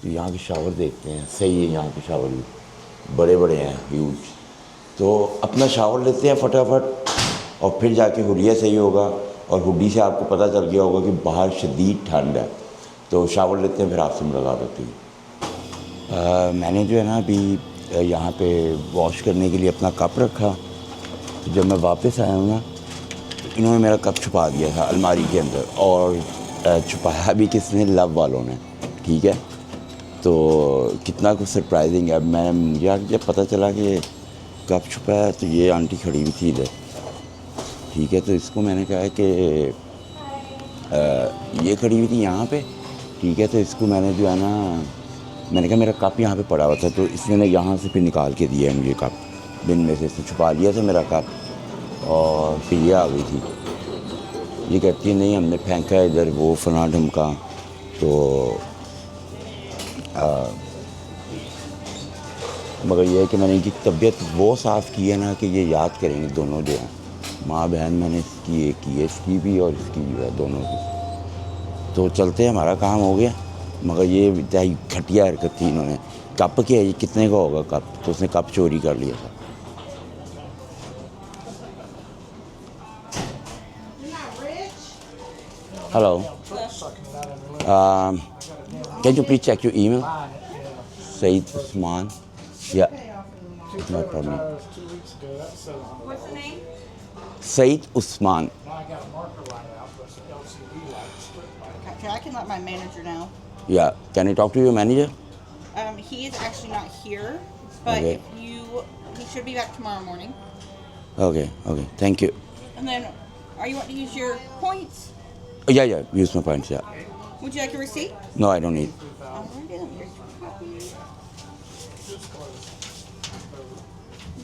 तो यहाँ के शावर देखते हैं, सही है यहाँ के शावर भी बड़े बड़े हैं, ह्यूज। तो अपना शावर लेते हैं फटाफट और फिर जाके हुलिया सही होगा। और हुडी से आपको पता चल गया होगा कि बाहर शदीद ठंड है। तो शावर लेते हैं, फिर आपसे मुलाकात होती है। मैंने जो है ना अभी यहाँ पे वॉश करने के लिए अपना कप रखा, तो जब मैं वापस आया हूँ ना तो इन्होंने मेरा कप छुपा दिया था अलमारी के अंदर, और छुपाया भी किसने, लव वालों ने, ठीक है। तो कितना कुछ सरप्राइजिंग है। अब मुझे यार जब पता चला कि कप छुपाया तो ये आंटी खड़ी हुई थी इधर, ठीक है। तो इसको मैंने कहा कि ये खड़ी हुई थी यहाँ पे, ठीक है। तो इसको मैंने जो है ना मैंने कहा मेरा कप यहाँ पे पड़ा हुआ था, तो इसने यहाँ से फिर निकाल के दिया है मुझे कप, बिन में से इसने छुपा लिया था मेरा कप। और फिर ये आ गई थी, ये कहती है नहीं हमने फेंका है इधर, वो फना ढमका। तो मगर ये है कि मैंने इनकी तबीयत वो साफ़ की है ना कि ये याद करेंगे दोनों जो हैं, माँ बहन मैंने इसकी एक की है, इसकी भी और इसकी भी है, दोनों की। तो चलते हैं, हमारा काम हो गया। मगर ये घटिया हरकत थी इन्होंने। कप क्या है ये, कितने का होगा कप, तो उसने कप चोरी कर लिया था। Hello, can you please check your email? Saeed Usman, yeah no problem. What's the name? Said Usman. Okay, I can let my manager know. Yeah, can I talk to your manager? He is actually not here. But Okay. he should be back tomorrow morning. Okay, thank you. And then, are you want to use your points? Yeah, use my points, yeah. Would you like a receipt? No, I don't need. Alrighty, let me get your copy.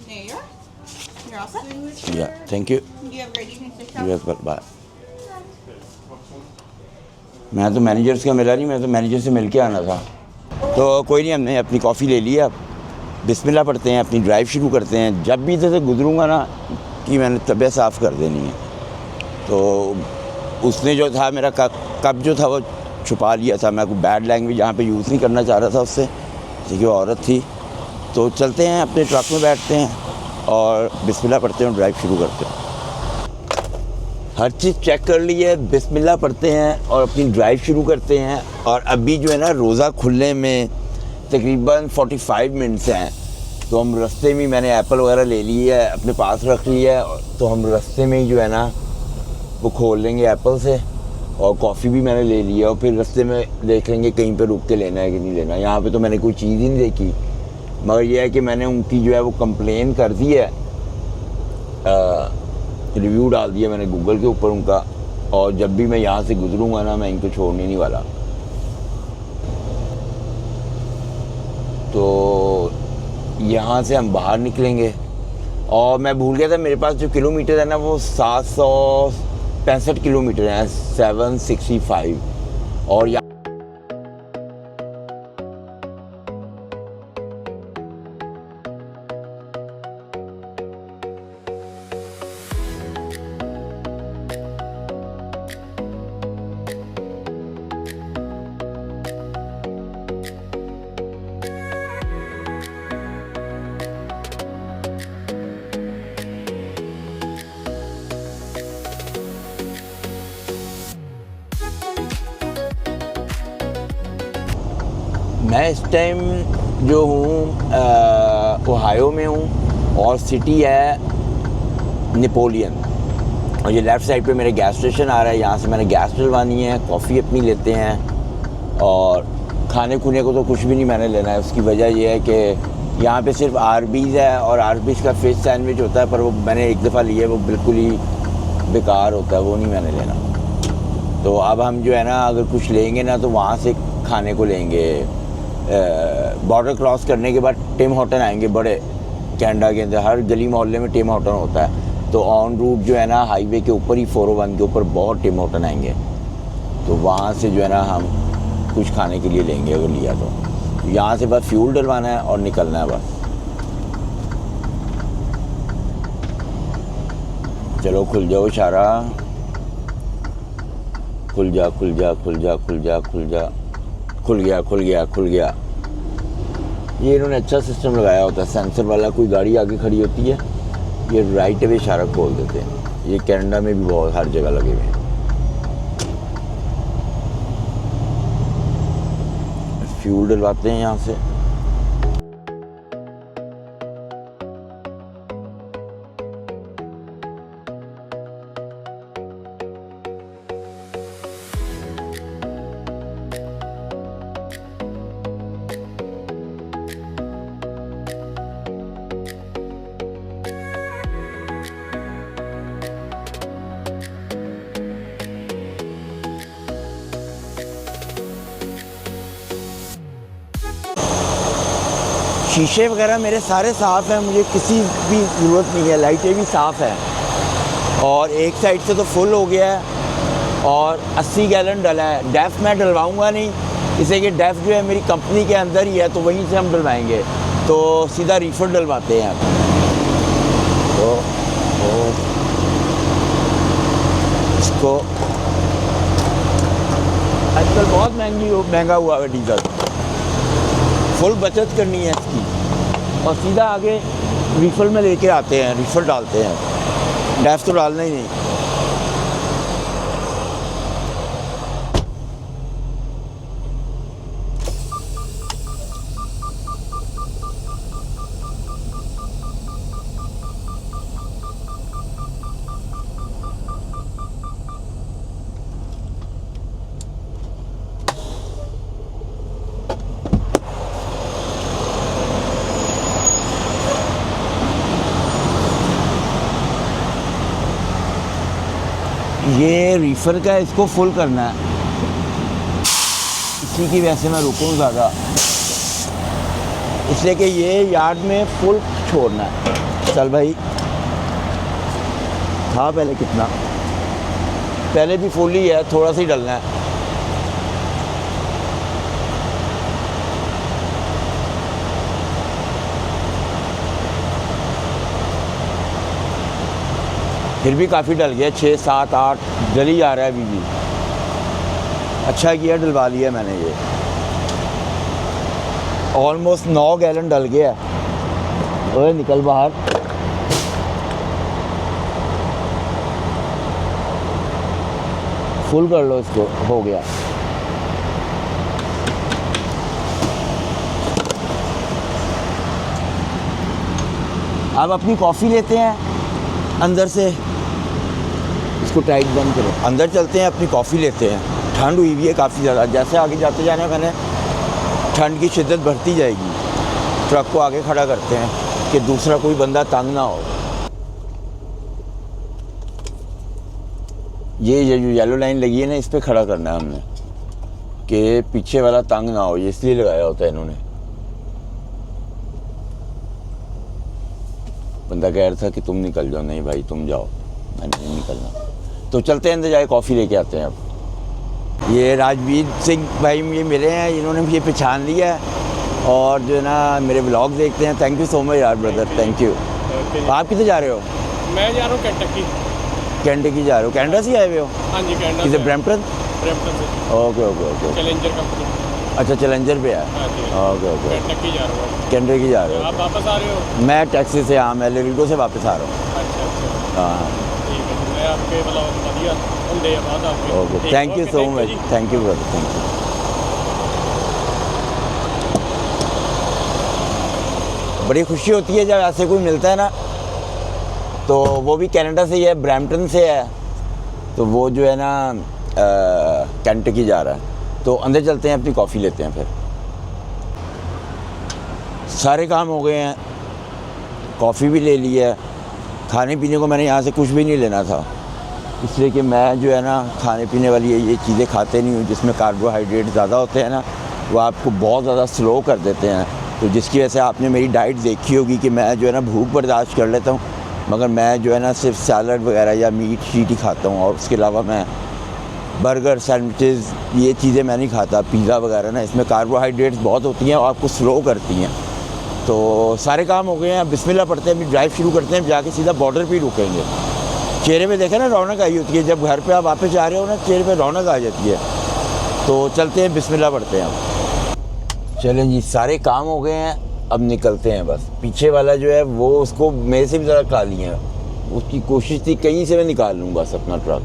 There you are. You're all set. Yeah, thank you. You have a great evening. Safe You travels. as well, bye. मैं तो मैनेजर से मिला नहीं, मैं तो मैनेजर से मिल के आना था। तो कोई नहीं, हमने अपनी कॉफ़ी ले ली। अब बिस्मिल्लाह पढ़ते हैं, अपनी ड्राइव शुरू करते हैं। जब भी इधर से गुजरूँगा ना कि मैंने तबीयत साफ़ कर देनी है। तो उसने जो था मेरा कप जो था वो छुपा लिया था। मैं कोई बैड लैंग्वेज यहाँ पे यूज़ नहीं करना चाह रहा था उससे, क्योंकि वो औरत थी। तो चलते हैं, अपने ट्रक में बैठते हैं और बिस्मिल्लाह पढ़ते हैं और ड्राइव शुरू करते हैं। हर चीज़ चेक कर ली है, बिस्मिल्लाह पढ़ते हैं और अपनी ड्राइव शुरू करते हैं। और अभी जो है ना रोज़ा खुलने में तकरीबन 45 मिनट्स हैं। तो हम रास्ते में, मैंने एप्पल वगैरह ले ली है, अपने पास रख ली है। तो हम रास्ते में ही जो है ना वो खोल लेंगे एप्पल से, और कॉफ़ी भी मैंने ले ली है। और फिर रास्ते में देख लेंगे कहीं पे रुक के लेना है कि नहीं लेना। यहाँ पे तो मैंने कोई चीज़ ही नहीं देखी, मगर यह है कि मैंने उनकी जो है वो कंप्लेन कर दी है, रिव्यू डाल दिया मैंने गूगल के ऊपर उनका। और जब भी मैं यहाँ से गुजरूँगा ना, मैं इनको छोड़ने नहीं वाला। तो यहाँ से हम बाहर निकलेंगे। और मैं भूल गया था, मेरे पास जो किलोमीटर है ना वो 765 किलोमीटर है, 765। और मैं इस टाइम जो हूँ ओहायो में हूँ, और सिटी है नेपोलियन। और ये लेफ़्ट साइड पे मेरे गैस स्टेशन आ रहा है, यहाँ से मैंने गैस डलवानी है। कॉफ़ी अपनी लेते हैं, और खाने खुने को तो कुछ भी नहीं मैंने लेना है। उसकी वजह यह है कि यहाँ पे सिर्फ आरबीज़ है, और आरबीज़ का फ़िश सैंडविच होता है, पर वो मैंने एक दफ़ा लिया, वो बिल्कुल ही बेकार होता है, वो नहीं मैंने लेना। तो अब हम जो है ना अगर कुछ लेंगे ना तो वहाँ से खाने को लेंगे। बॉर्डर क्रॉस करने के बाद टिम हॉर्टन आएंगे, बड़े कनाडा के अंदर हर गली मोहल्ले में टिम हॉर्टन होता है। तो ऑन रूट जो है ना हाईवे के ऊपर ही 401 के ऊपर बहुत टिम हॉर्टन आएंगे। तो वहाँ से जो है ना हम कुछ खाने के लिए लेंगे अगर लिया तो। यहाँ से बस फ्यूल डलवाना है और निकलना है बस। चलो खुल जाओ इशारा, खुल जा खुल जा खुल जा खुल जा खुल जा। खुल गया खुल गया खुल गया। ये इन्होंने अच्छा सिस्टम लगाया होता है, सेंसर वाला। कोई गाड़ी आगे खड़ी होती है, ये राइट वे इशारा खोल देते हैं। ये कनाडा में भी बहुत हर जगह लगे हुए हैं। फ्यूल डलवाते हैं यहाँ से। शीशे वगैरह मेरे सारे साफ़ हैं, मुझे किसी भी ज़रूरत नहीं है। लाइटें भी साफ़ हैं, और एक साइड से तो फुल हो गया है, और 80 गैलन डला है। डेफ मैं डलवाऊँगा नहीं, इसे कि डेफ जो है मेरी कंपनी के अंदर ही है, तो वहीं से हम डलवाएंगे। तो सीधा रीफर डलवाते हैं। तो इसको आजकल बहुत महंगा हुआ है डीजल। फुल बचत करनी है इसकी, और सीधा आगे रिफिल में लेके आते हैं, रिफिल डालते हैं। डैफ तो डालना ही नहीं। डीफर का इसको फुल करना है, इसी की वजह से मैं रुकूँ ज़्यादा, इसलिए कि ये यार्ड में फुल छोड़ना है। चल भाई, था पहले कितना, पहले भी फुल ही है, थोड़ा सा ही डलना है। फिर भी काफ़ी डल गया, 6 7 8 डल ही आ रहा है अभी भी। अच्छा किया डलवा लिया मैंने ये, ऑलमोस्ट 9 गैलन डल गया। ओए निकल बाहर। फुल कर लो इसको, हो गया। अब अपनी कॉफ़ी लेते हैं अंदर से, इसको टाइट बंद करो, अंदर चलते हैं अपनी कॉफ़ी लेते हैं। ठंड हुई हुई है काफ़ी ज़्यादा, जैसे आगे जाते जाना मैंने ठंड की शिद्दत बढ़ती जाएगी। ट्रक को आगे खड़ा करते हैं कि दूसरा कोई बंदा तंग ना हो। ये जो येलो लाइन लगी है ना, इस पर खड़ा करना है हमने कि पीछे वाला तंग ना हो, ये इसलिए लगाया होता है इन्होंने। बंदा कह रहा था कि तुम निकल जाओ, नहीं भाई तुम जाओ, मैंने नहीं निकलना। तो चलते हैं अंदर, जाके कॉफ़ी लेके आते हैं। अब ये राजवीर सिंह भाई ये मिले हैं, इन्होंने मुझे पहचान लिया है और जो है ना मेरे व्लॉग देखते हैं। थैंक यू सो मच यार ब्रदर, थैंक यू। आप किधर जा रहे हो? मैं जा रहा हूँ कैंटकी। कैंटकी जा रहे हो? कैनेडा से आए हुए हो? हाँ जी, कैनेडा किधर, से। ब्रैम्पटन? ब्रैम्पटन से। Okay okay okay. Challenger company. अच्छा चैलेंजर पे है। हाँ जी। Okay okay. कैंटकी जा रहा हूँ। कैनेडा जा रहे आप वापस आ रहे हो? हो? मैं टैक्सी से, हाँ मैं लेरिडो से वापस आ रहा हूँ। अच्छा अच्छा, हाँ ठीक है। मैं आपके मतलब बढ़िया होंगे बाद आपके। Okay, thank you so much, thank you brother, thank you. बड़ी खुशी होती है जब ऐसे कोई मिलता है ना, तो वो भी कनाडा से ही है, ब्रैम्पटन से है, तो वो जो है ना कैंटकी जा रहा है। तो अंदर चलते हैं, अपनी कॉफ़ी लेते हैं। फिर सारे काम हो गए हैं, कॉफ़ी भी ले ली है। खाने पीने को मैंने यहाँ से कुछ भी नहीं लेना था, इसलिए कि मैं जो है ना खाने पीने वाली ये चीज़ें खाते नहीं हूँ जिसमें कार्बोहाइड्रेट ज़्यादा होते हैं ना, वो आपको बहुत ज़्यादा स्लो कर देते हैं। तो जिसकी वजह से आपने मेरी डाइट देखी होगी कि मैं जो है ना भूख बर्दाश्त कर लेता हूँ, मगर मैं जो है ना सिर्फ सैलड वगैरह या मीट शीट ही खाता हूँ, और उसके अलावा मैं बर्गर, सैंडविचेस, ये चीज़ें मैं नहीं खाता। पिज़्ज़ा वगैरह ना, इसमें कार्बोहाइड्रेट्स बहुत होती हैं और आपको स्लो करती हैं। तो सारे काम हो गए हैं, अब बिस्मिल्लाह पढ़ते हैं, अभी ड्राइव शुरू करते हैं, जाके सीधा बॉर्डर पे ही रुकेंगे। चेहरे पे देखे ना रौनक आई होती है, जब घर पे आप वापस जा रहे हो ना, चेहरे पे रौनक आ जाती है। तो चलते हैं, बिस्मिल्लाह पढ़ते हैं। अब चलें जी, सारे काम हो गए हैं, अब निकलते हैं। बस पीछे वाला जो है वो, उसको मेरे से भी ज़रा काली है, उसकी कोशिश थी कहीं से मैं निकाल लूँ बस अपना ट्रक।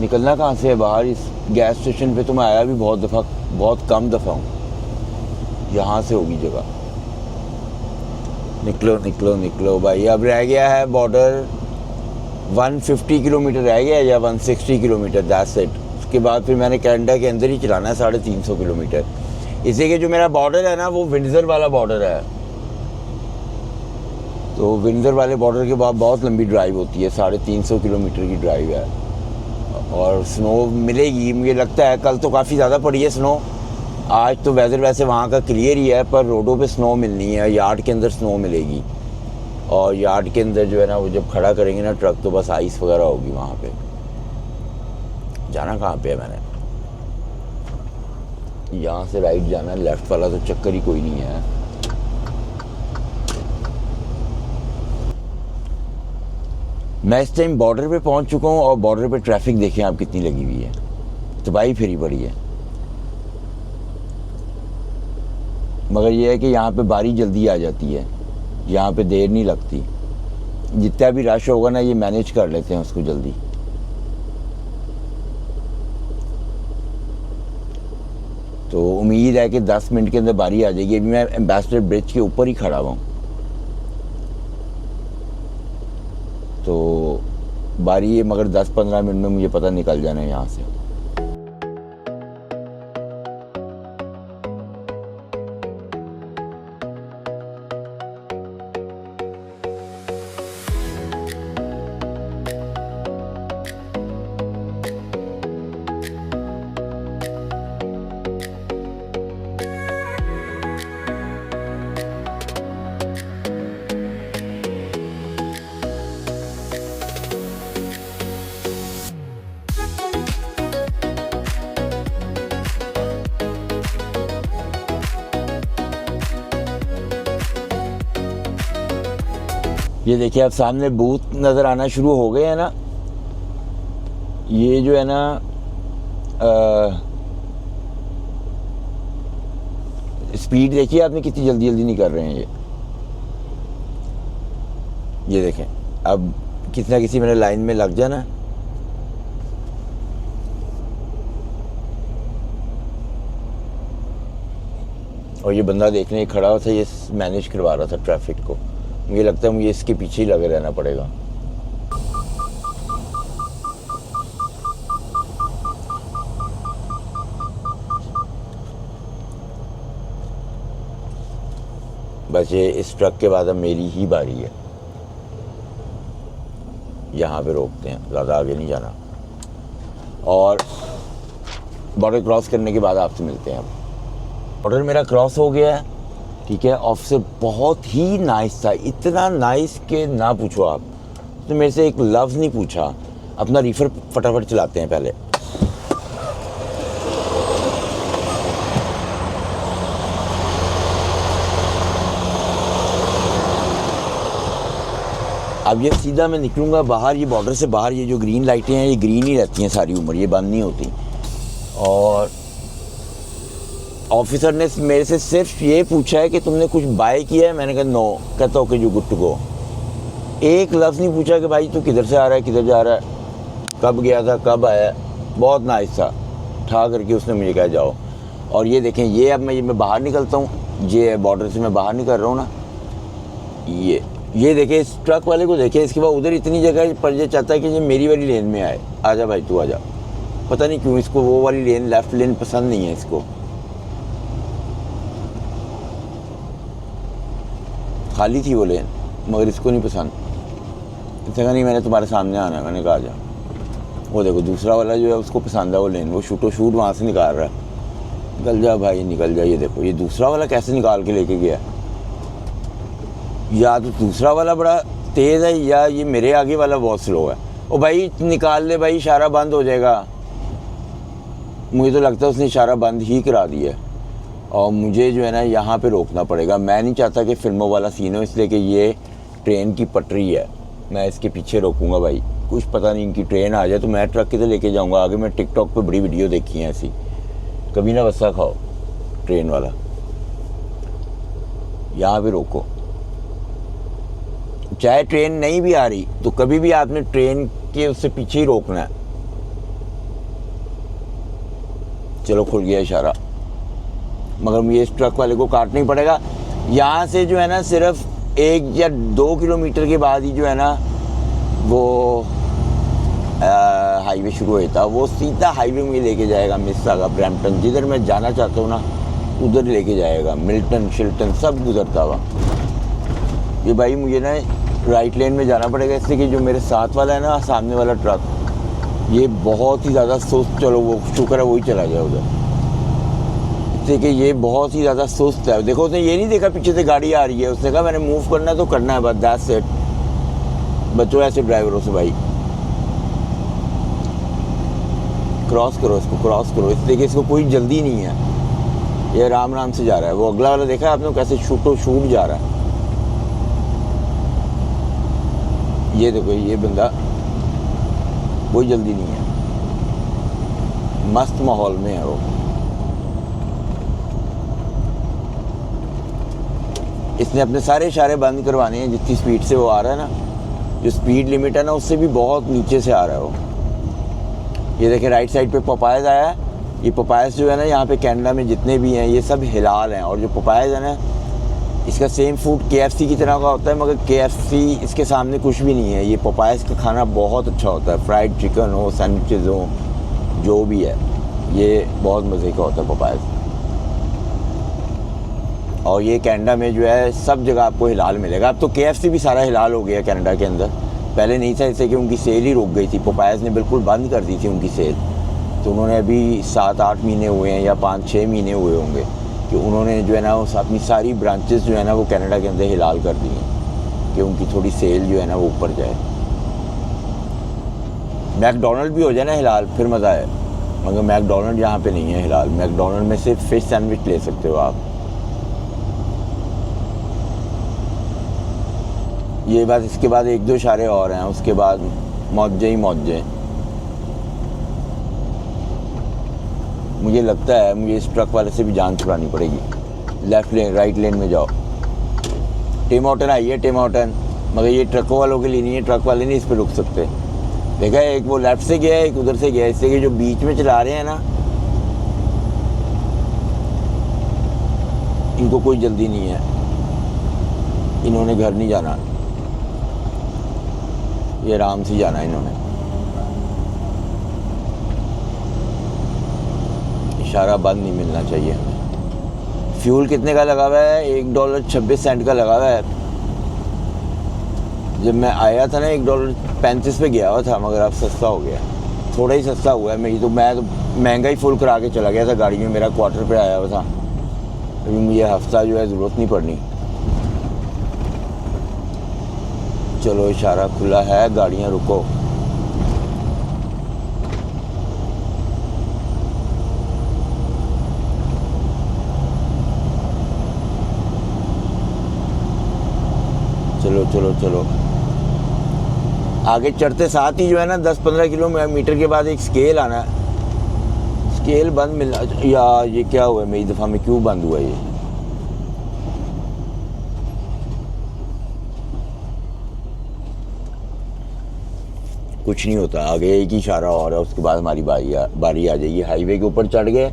निकलना कहाँ से है बाहर? इस गैस स्टेशन पे तो मैं आया भी बहुत दफ़ा, बहुत कम दफ़ा हूँ। यहाँ से होगी जगह। निकलो निकलो निकलो भाई, अब रह गया है बॉर्डर 150 किलोमीटर रह गया है, या 160 किलोमीटर, दैट्स इट। उसके बाद फिर मैंने कनाडा के अंदर ही चलाना है 350 किलोमीटर। इसी के जो मेरा बॉर्डर है ना, वो विंडसर वाला बॉर्डर है। तो विंडसर वाले बॉर्डर के बाद बहुत लंबी ड्राइव होती है, 350 किलोमीटर की ड्राइव है, और स्नो मिलेगी मुझे लगता है। कल तो काफ़ी ज़्यादा पड़ी है स्नो, आज तो वेदर वैसे वहाँ का क्लियर ही है, पर रोडों पे स्नो मिलनी है, यार्ड के अंदर स्नो मिलेगी। और यार्ड के अंदर जो है ना, वो जब खड़ा करेंगे ना ट्रक, तो बस आइस वगैरह होगी वहाँ पे। जाना कहाँ पे है मैंने? यहाँ से राइट जाना है, लेफ्ट वाला तो चक्कर ही कोई नहीं है। मैं इस टाइम बॉर्डर पे पहुँच चुका हूँ, और बॉर्डर पे ट्रैफिक देखें आप कितनी लगी हुई है, तबाही फेरी पड़ी है। मगर ये है कि यहाँ पे बारी जल्दी आ जाती है, यहाँ पे देर नहीं लगती। जितना भी रश होगा ना, ये मैनेज कर लेते हैं उसको जल्दी। तो उम्मीद है कि 10 मिनट के अंदर बारी आ जाएगी। अभी मैं एम्बेसडर ब्रिज के ऊपर ही खड़ा हुआ हूँ, तो बारी है, मगर 10-15 मिनट में मुझे पता निकल जाना है यहाँ से। ये देखिए अब सामने बूथ नज़र आना शुरू हो गए हैं ना। ये जो है ना स्पीड देखिए आपने कितनी जल्दी जल्दी नहीं कर रहे हैं ये देखें। अब किसी ना किसी मैंने लाइन में लग जाना। और ये बंदा देखने खड़ा हुआ था, ये मैनेज करवा रहा था ट्रैफिक को। मुझे लगता है मुझे इसके पीछे ही लगे रहना पड़ेगा। बस ये इस ट्रक के बाद अब मेरी ही बारी है। यहाँ पे रोकते हैं, ज़्यादा आगे नहीं जाना। और बॉर्डर क्रॉस करने के बाद आपसे मिलते हैं। अब बॉर्डर मेरा क्रॉस हो गया है, ठीक है। ऑफिसर बहुत ही नाइस था, इतना नाइस कि ना पूछो आप। तो मेरे से एक लफ्ज़ नहीं पूछा। अपना रीफर फटाफट चलाते हैं पहले। अब ये सीधा मैं निकलूँगा बाहर, ये बॉर्डर से बाहर। ये जो ग्रीन लाइटें हैं ये ग्रीन ही रहती हैं सारी उम्र, ये बंद नहीं होती। और ऑफिसर ने मेरे से सिर्फ ये पूछा है कि तुमने कुछ बाय किया है। मैंने कहा नो। कहता okay you good to go. एक लफ्ज़ नहीं पूछा कि भाई तू किधर से आ रहा है, किधर जा रहा है, कब गया था, कब आया। बहुत नाइस था। ठा करके उसने मुझे कहा जाओ। और ये देखें, ये अब मैं बाहर निकलता हूँ, ये बॉर्डर से मैं बाहर निकल रहा हूँ ना। ये देखे, इस ट्रक वाले को देखे, इसके बाद उधर इतनी जगह पर ये चाहता है कि ये मेरी वाली लेन में आए। आजा भाई तू आजा। पता नहीं क्यों इसको वो वाली लेन, लेफ्ट लेन पसंद नहीं है इसको। खाली थी वो लेन, मगर इसको नहीं पसंद। इसने कहा नहीं मैंने तुम्हारे सामने आना है। मैंने कहा आजा। वो देखो दूसरा वाला जो है उसको पसंद है वो लेन, वो शूट वहाँ से निकाल रहा है। निकल जा भाई निकल जा। ये देखो ये दूसरा वाला कैसे निकाल के लेके गया। या तो दूसरा वाला बड़ा तेज़ है या ये मेरे आगे वाला बहुत स्लो है। ओ भाई निकाल ले भाई, इशारा बंद हो जाएगा। मुझे तो लगता है उसने इशारा बंद ही करा दिया। और मुझे जो है ना यहाँ पे रोकना पड़ेगा। मैं नहीं चाहता कि फिल्मों वाला सीन हो, इसलिए कि ये ट्रेन की पटरी है। मैं इसके पीछे रोकूंगा भाई। कुछ पता नहीं इनकी ट्रेन आ जाए तो मैं ट्रक किधर लेके जाऊँगा आगे। मैं टिकटॉक पे बड़ी वीडियो देखी है ऐसी। कभी ना वस्सा खाओ ट्रेन वाला। यहाँ पे रोको। चाहे ट्रेन नहीं भी आ रही तो कभी भी आपने ट्रेन के उससे पीछे ही रोकना है। चलो खुल गया इशारा, मगर मुझे इस ट्रक वाले को काटना ही पड़ेगा। यहाँ से जो है ना सिर्फ 1 या 2 किलोमीटर के बाद ही जो है ना वो हाईवे शुरू होता है। वो सीधा हाईवे में लेके जाएगा मिस्सागा ब्रैम्पटन, जिधर मैं जाना चाहता हूँ ना उधर लेके जाएगा। मिल्टन शिल्टन सब गुजरता हुआ। ये भाई मुझे ना राइट लेन में जाना पड़ेगा, इसलिए कि जो मेरे साथ वाला है ना सामने वाला ट्रक, ये बहुत ही ज़्यादा सुस्त। चलो वो शुक्र है वही चला गया उधर, इसलिए कि ये बहुत ही ज़्यादा सुस्त है। देखो उसने ये नहीं देखा पीछे से गाड़ी आ रही है, उसने कहा मैंने मूव करना है तो करना है, बस दैट्स इट। बच्चों ऐसे ड्राइवरों से भाई क्रॉस करो, इसको क्रॉस करो। इसलिए कि इसको कोई जल्दी नहीं है, ये आराम आराम से जा रहा है। वो अगला वाला देखा आपने कैसे शूट जा रहा है। ये देखो ये बंदा कोई जल्दी नहीं है, मस्त माहौल में है वो। इसने अपने सारे इशारे बंद करवाने हैं। जितनी स्पीड से वो आ रहा है ना, जो स्पीड लिमिट है ना उससे भी बहुत नीचे से आ रहा है वो। ये देखें राइट साइड पे पपायाज आया है। ये पपायाज जो है ना यहाँ पे कनाडा में जितने भी हैं ये सब हिलाल हैं। और जो पपायाज है ना इसका सेम फूड KFC की तरह का होता है, मगर KFC इसके सामने कुछ भी नहीं है। ये पपायाज का खाना बहुत अच्छा होता है, फ्राइड चिकन हो, सैंडविचेज हो, जो भी है ये बहुत मज़े का होता है पपायाज। और ये कनाडा में जो है सब जगह आपको हिलाल मिलेगा। अब तो KFC भी सारा हिलाल हो गया कनाडा के अंदर, पहले नहीं था, इससे कि उनकी सेल ही रुक गई थी। पपायाज ने बिल्कुल बंद कर दी थी उनकी सेल। तो उन्होंने अभी 7-8 महीने हुए हैं या 5-6 महीने हुए होंगे कि उन्होंने जो है ना उस अपनी सारी ब्रांचेस जो है ना वो कनाडा के अंदर हिलाल कर दी हैं कि उनकी थोड़ी सेल जो है ना वो ऊपर जाए। मैकडोनल्ड भी हो जाए ना हिलाल फिर मज़ा है, मगर मैकडोनल्ड यहाँ पे नहीं है हिलाल। मैकडोनल्ड में सिर्फ फिश सैंडविच ले सकते हो आप। ये बात, इसके बाद 1-2 इशारे और हैं, उसके बाद मौजे ही मौजे। मुझे लगता है मुझे इस ट्रक वाले से भी जान छुड़ानी पड़ेगी। लेफ़्ट लेन, राइट लेन में जाओ। टिम हॉर्टन आई है, टिम हॉर्टन, मगर ये ट्रकों वालों के लिए नहीं है, ट्रक वाले नहीं इस पर रुक सकते। देखा है, एक वो लेफ़्ट से गया है, एक उधर से गया है, इससे कि जो बीच में चला रहे हैं ना, इनको कोई जल्दी नहीं है, इन्होंने घर नहीं जाना, ये आराम से जाना है इन्होंने। इशारा बंद नहीं मिलना चाहिए हमें। फ्यूल कितने का लगा हुआ है? $1.26 का लगा हुआ है। जब मैं आया था ना $1.35 पे गया हुआ था, मगर अब सस्ता हो गया, थोड़ा ही सस्ता हुआ है। मैं तो महंगा ही फुल करा के चला गया था गाड़ी में, मेरा क्वार्टर पे आया हुआ था। अभी मुझे हफ्ता जो है ज़रूरत नहीं पड़नी। चलो इशारा खुला है, गाड़ियाँ रुको। चलो चलो चलो। आगे चढ़ते साथ ही जो है ना 10-15 किलोमीटर के बाद एक स्केल आना है, स्केल बंद मिलना। यार ये क्या हुआ मेरी दफ़ा में, क्यों बंद हुआ ये? कुछ नहीं होता, आगे एक ही इशारा और है, उसके बाद हमारी बारी आ जाएगी। हाईवे के ऊपर चढ़ गए,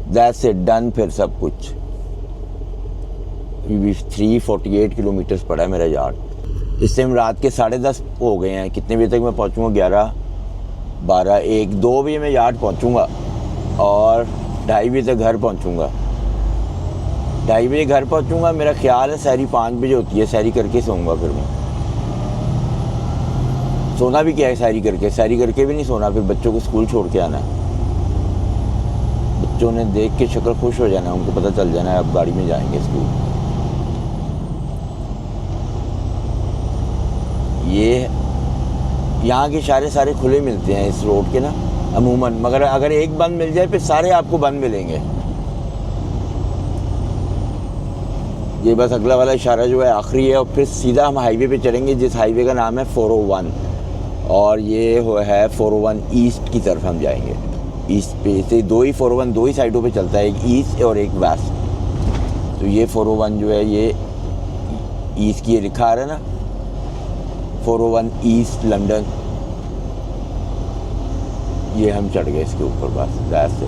दैट्स इट, डन। फिर सब कुछ 348 किलोमीटर्स पड़ा है मेरा यार्ड। इस टाइम रात के 10:30 हो गए हैं। कितने बजे तक मैं पहुंचूंगा? 11, 12, 1, 2 बजे मैं यार्ड पहुंचूंगा और 2:30 बजे तक घर पहुंचूंगा। 2:30 बजे घर पहुंचूंगा। मेरा ख्याल है सहरी 5 बजे होती है, सहरी करके सोऊंगा। फिर मैं सोना भी क्या है, सहरी करके भी नहीं सोना। फिर बच्चों को स्कूल छोड़ के आना है, बच्चों ने देख के शक्ल खुश हो जाना है, उनको पता चल जाना है अब गाड़ी में जाएंगे स्कूल। ये यहाँ के इशारे सारे खुले मिलते हैं इस रोड के ना अमूमन, मगर अगर एक बंद मिल जाए फिर सारे आपको बंद मिलेंगे। ये बस अगला वाला इशारा जो है आखिरी है, और फिर सीधा हम हाईवे पे चढ़ेंगे, जिस हाईवे का नाम है 401, और ये है 401 ईस्ट की तरफ हम जाएंगे। ईस्ट पे से 401 दो ही साइडों पे चलता है, एक ईस्ट और एक वेस्ट। तो ये 401 जो है ये ईस्ट की, ये लिखा आ रहा है ना 401 ईस्ट लंदन, ये हम चढ़ गए इसके ऊपर बस गैस से।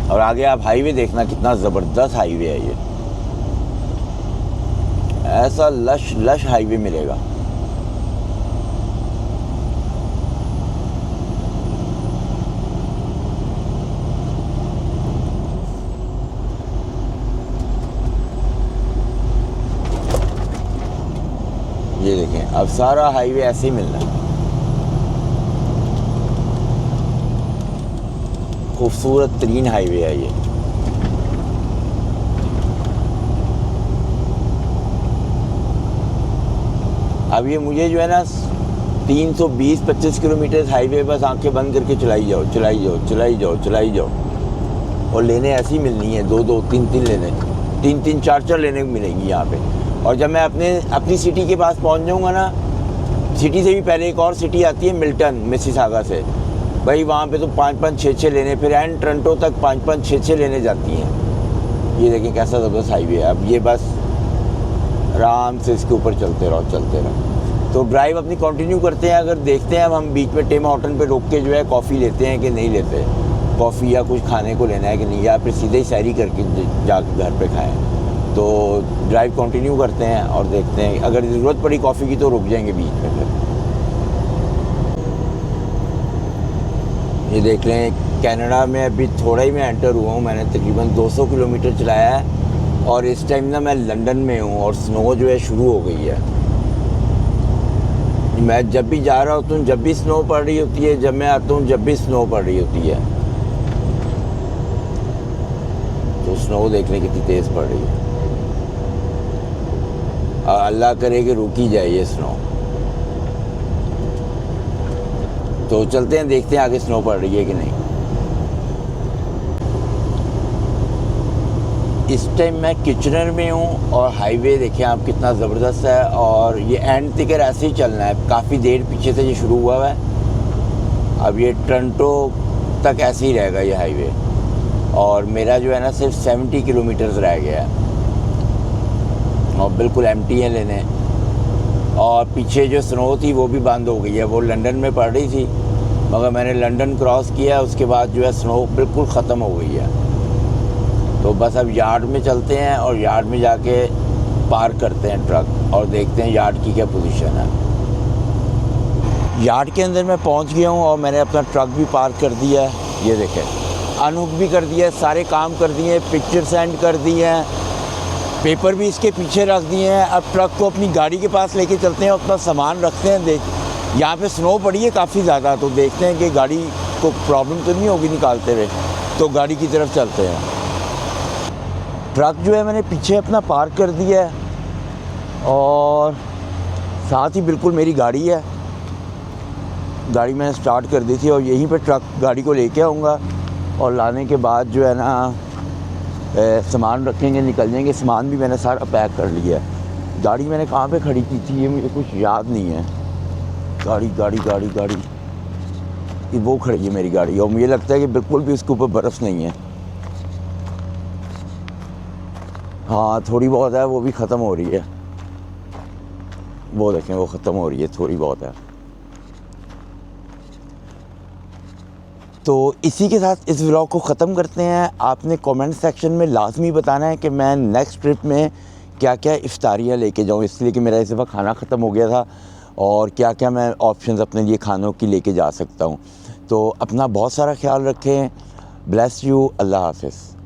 और आगे आप हाईवे देखना, कितना ज़बरदस्त हाईवे है ये, ऐसा लश हाईवे मिलेगा। ये देखें, अब सारा हाईवे ऐसे ही मिलना है। खूबसूरत तरीन हाईवे है ये। अब ये मुझे जो है ना 320-25 किलोमीटर हाईवे बस आंखें बंद करके चलाई जाओ। और लेने ऐसी मिलनी है, 2-2, 3-3 लेने, 3-3, 4-4 लेने मिलेंगी यहाँ पे। और जब मैं अपनी सिटी के पास पहुँच जाऊँगा ना, सिटी से भी पहले एक और सिटी आती है मिल्टन, मिसिसागा से, भाई वहाँ पे तो 5-5, 6-6 लेने, फिर एंड टोरंटो तक 5-5, 6-6 लेने जाती हैं। ये देखें कैसा ज़बरदस्त हाईवे है। अब ये बस आराम से इसके ऊपर चलते रहो। तो ड्राइव अपनी कंटिन्यू करते हैं। अगर देखते हैं अब हम बीच में टिम हॉर्टन पे रोक के जो है कॉफ़ी लेते हैं कि नहीं लेते, कॉफ़ी या कुछ खाने को लेना है कि नहीं, या फिर सीधे ही सैरी करके जाकर घर पे खाएं। तो ड्राइव कंटिन्यू करते हैं और देखते हैं, अगर ज़रूरत पड़ी कॉफ़ी की तो रुक जाएंगे बीच में। फिर ये देख लें, कनाडा में अभी थोड़ा ही मैं एंटर हुआ हूँ, मैंने तकरीबन 200 किलोमीटर चलाया है, और इस टाइम ना मैं लंदन में हूँ और स्नो जो है शुरू हो गई है। मैं जब भी जा रहा होता हूँ जब भी स्नो पड़ रही होती है, जब मैं आता हूँ जब भी स्नो पड़ रही होती है। तो स्नो देख लें कितनी तेज़ पड़ रही है। अल्लाह करे कि रुक ही जाए ये स्नो। तो चलते हैं, देखते हैं आगे स्नो पड़ रही है कि नहीं। इस टाइम मैं किचनर में हूँ और हाईवे देखें आप कितना ज़बरदस्त है और ये एंड तक ऐसे ही चलना है। काफ़ी देर पीछे से ये शुरू हुआ है, अब ये टोरंटो तक ऐसे ही रहेगा ये हाईवे। और मेरा जो है ना सिर्फ 70 किलोमीटर्स रह गया है और बिल्कुल एम्प्टी है लेने। और पीछे जो स्नो थी वो भी बंद हो गई है, वो लंदन में पड़ रही थी मगर मैंने लंदन क्रॉस किया, उसके बाद जो है स्नो बिल्कुल ख़त्म हो गई है। तो बस अब यार्ड में चलते हैं और यार्ड में जाके पार्क करते हैं ट्रक और देखते हैं यार्ड की क्या पोजीशन है। यार्ड के अंदर मैं पहुंच गया हूं और मैंने अपना ट्रक भी पार्क कर दिया है। ये देखें, अनहुक भी कर दिया है, सारे काम कर दिए, पिक्चर सेंड कर दिए हैं, पेपर भी इसके पीछे रख दिए हैं। अब ट्रक को अपनी गाड़ी के पास लेके चलते हैं, अपना सामान रखते हैं। यहाँ पे स्नो पड़ी है काफ़ी ज़्यादा, तो देखते हैं कि गाड़ी को प्रॉब्लम तो नहीं होगी निकालते हुए, तो गाड़ी की तरफ चलते हैं। ट्रक जो है मैंने पीछे अपना पार्क कर दिया है और साथ ही बिल्कुल मेरी गाड़ी है। गाड़ी मैंने स्टार्ट कर दी थी और यहीं पे ट्रक गाड़ी को लेके आऊँगा और लाने के बाद जो है ना सामान रखेंगे, निकल जाएंगे। सामान भी मैंने सारा पैक कर लिया है। गाड़ी मैंने कहाँ पे खड़ी की थी ये मुझे कुछ याद नहीं है। गाड़ी ये वो खड़ी है मेरी गाड़ी और मुझे लगता है कि बिल्कुल भी उसके ऊपर बर्फ़ नहीं है। हाँ थोड़ी बहुत है, वो भी ख़त्म हो रही है। वो देखें वो ख़त्म हो रही है, थोड़ी बहुत है। तो इसी के साथ इस व्लॉग को ख़त्म करते हैं। आपने कमेंट सेक्शन में लाजमी बताना है कि मैं नेक्स्ट ट्रिप में क्या क्या इफ्तारियाँ लेके जाऊँ, इसलिए कि मेरा इस दफ़ा खाना ख़त्म हो गया था और क्या क्या मैं ऑप्शंस अपने लिए खानों की लेके जा सकता हूँ। तो अपना बहुत सारा ख्याल रखें। Bless you. अल्लाह हाफ़िज़।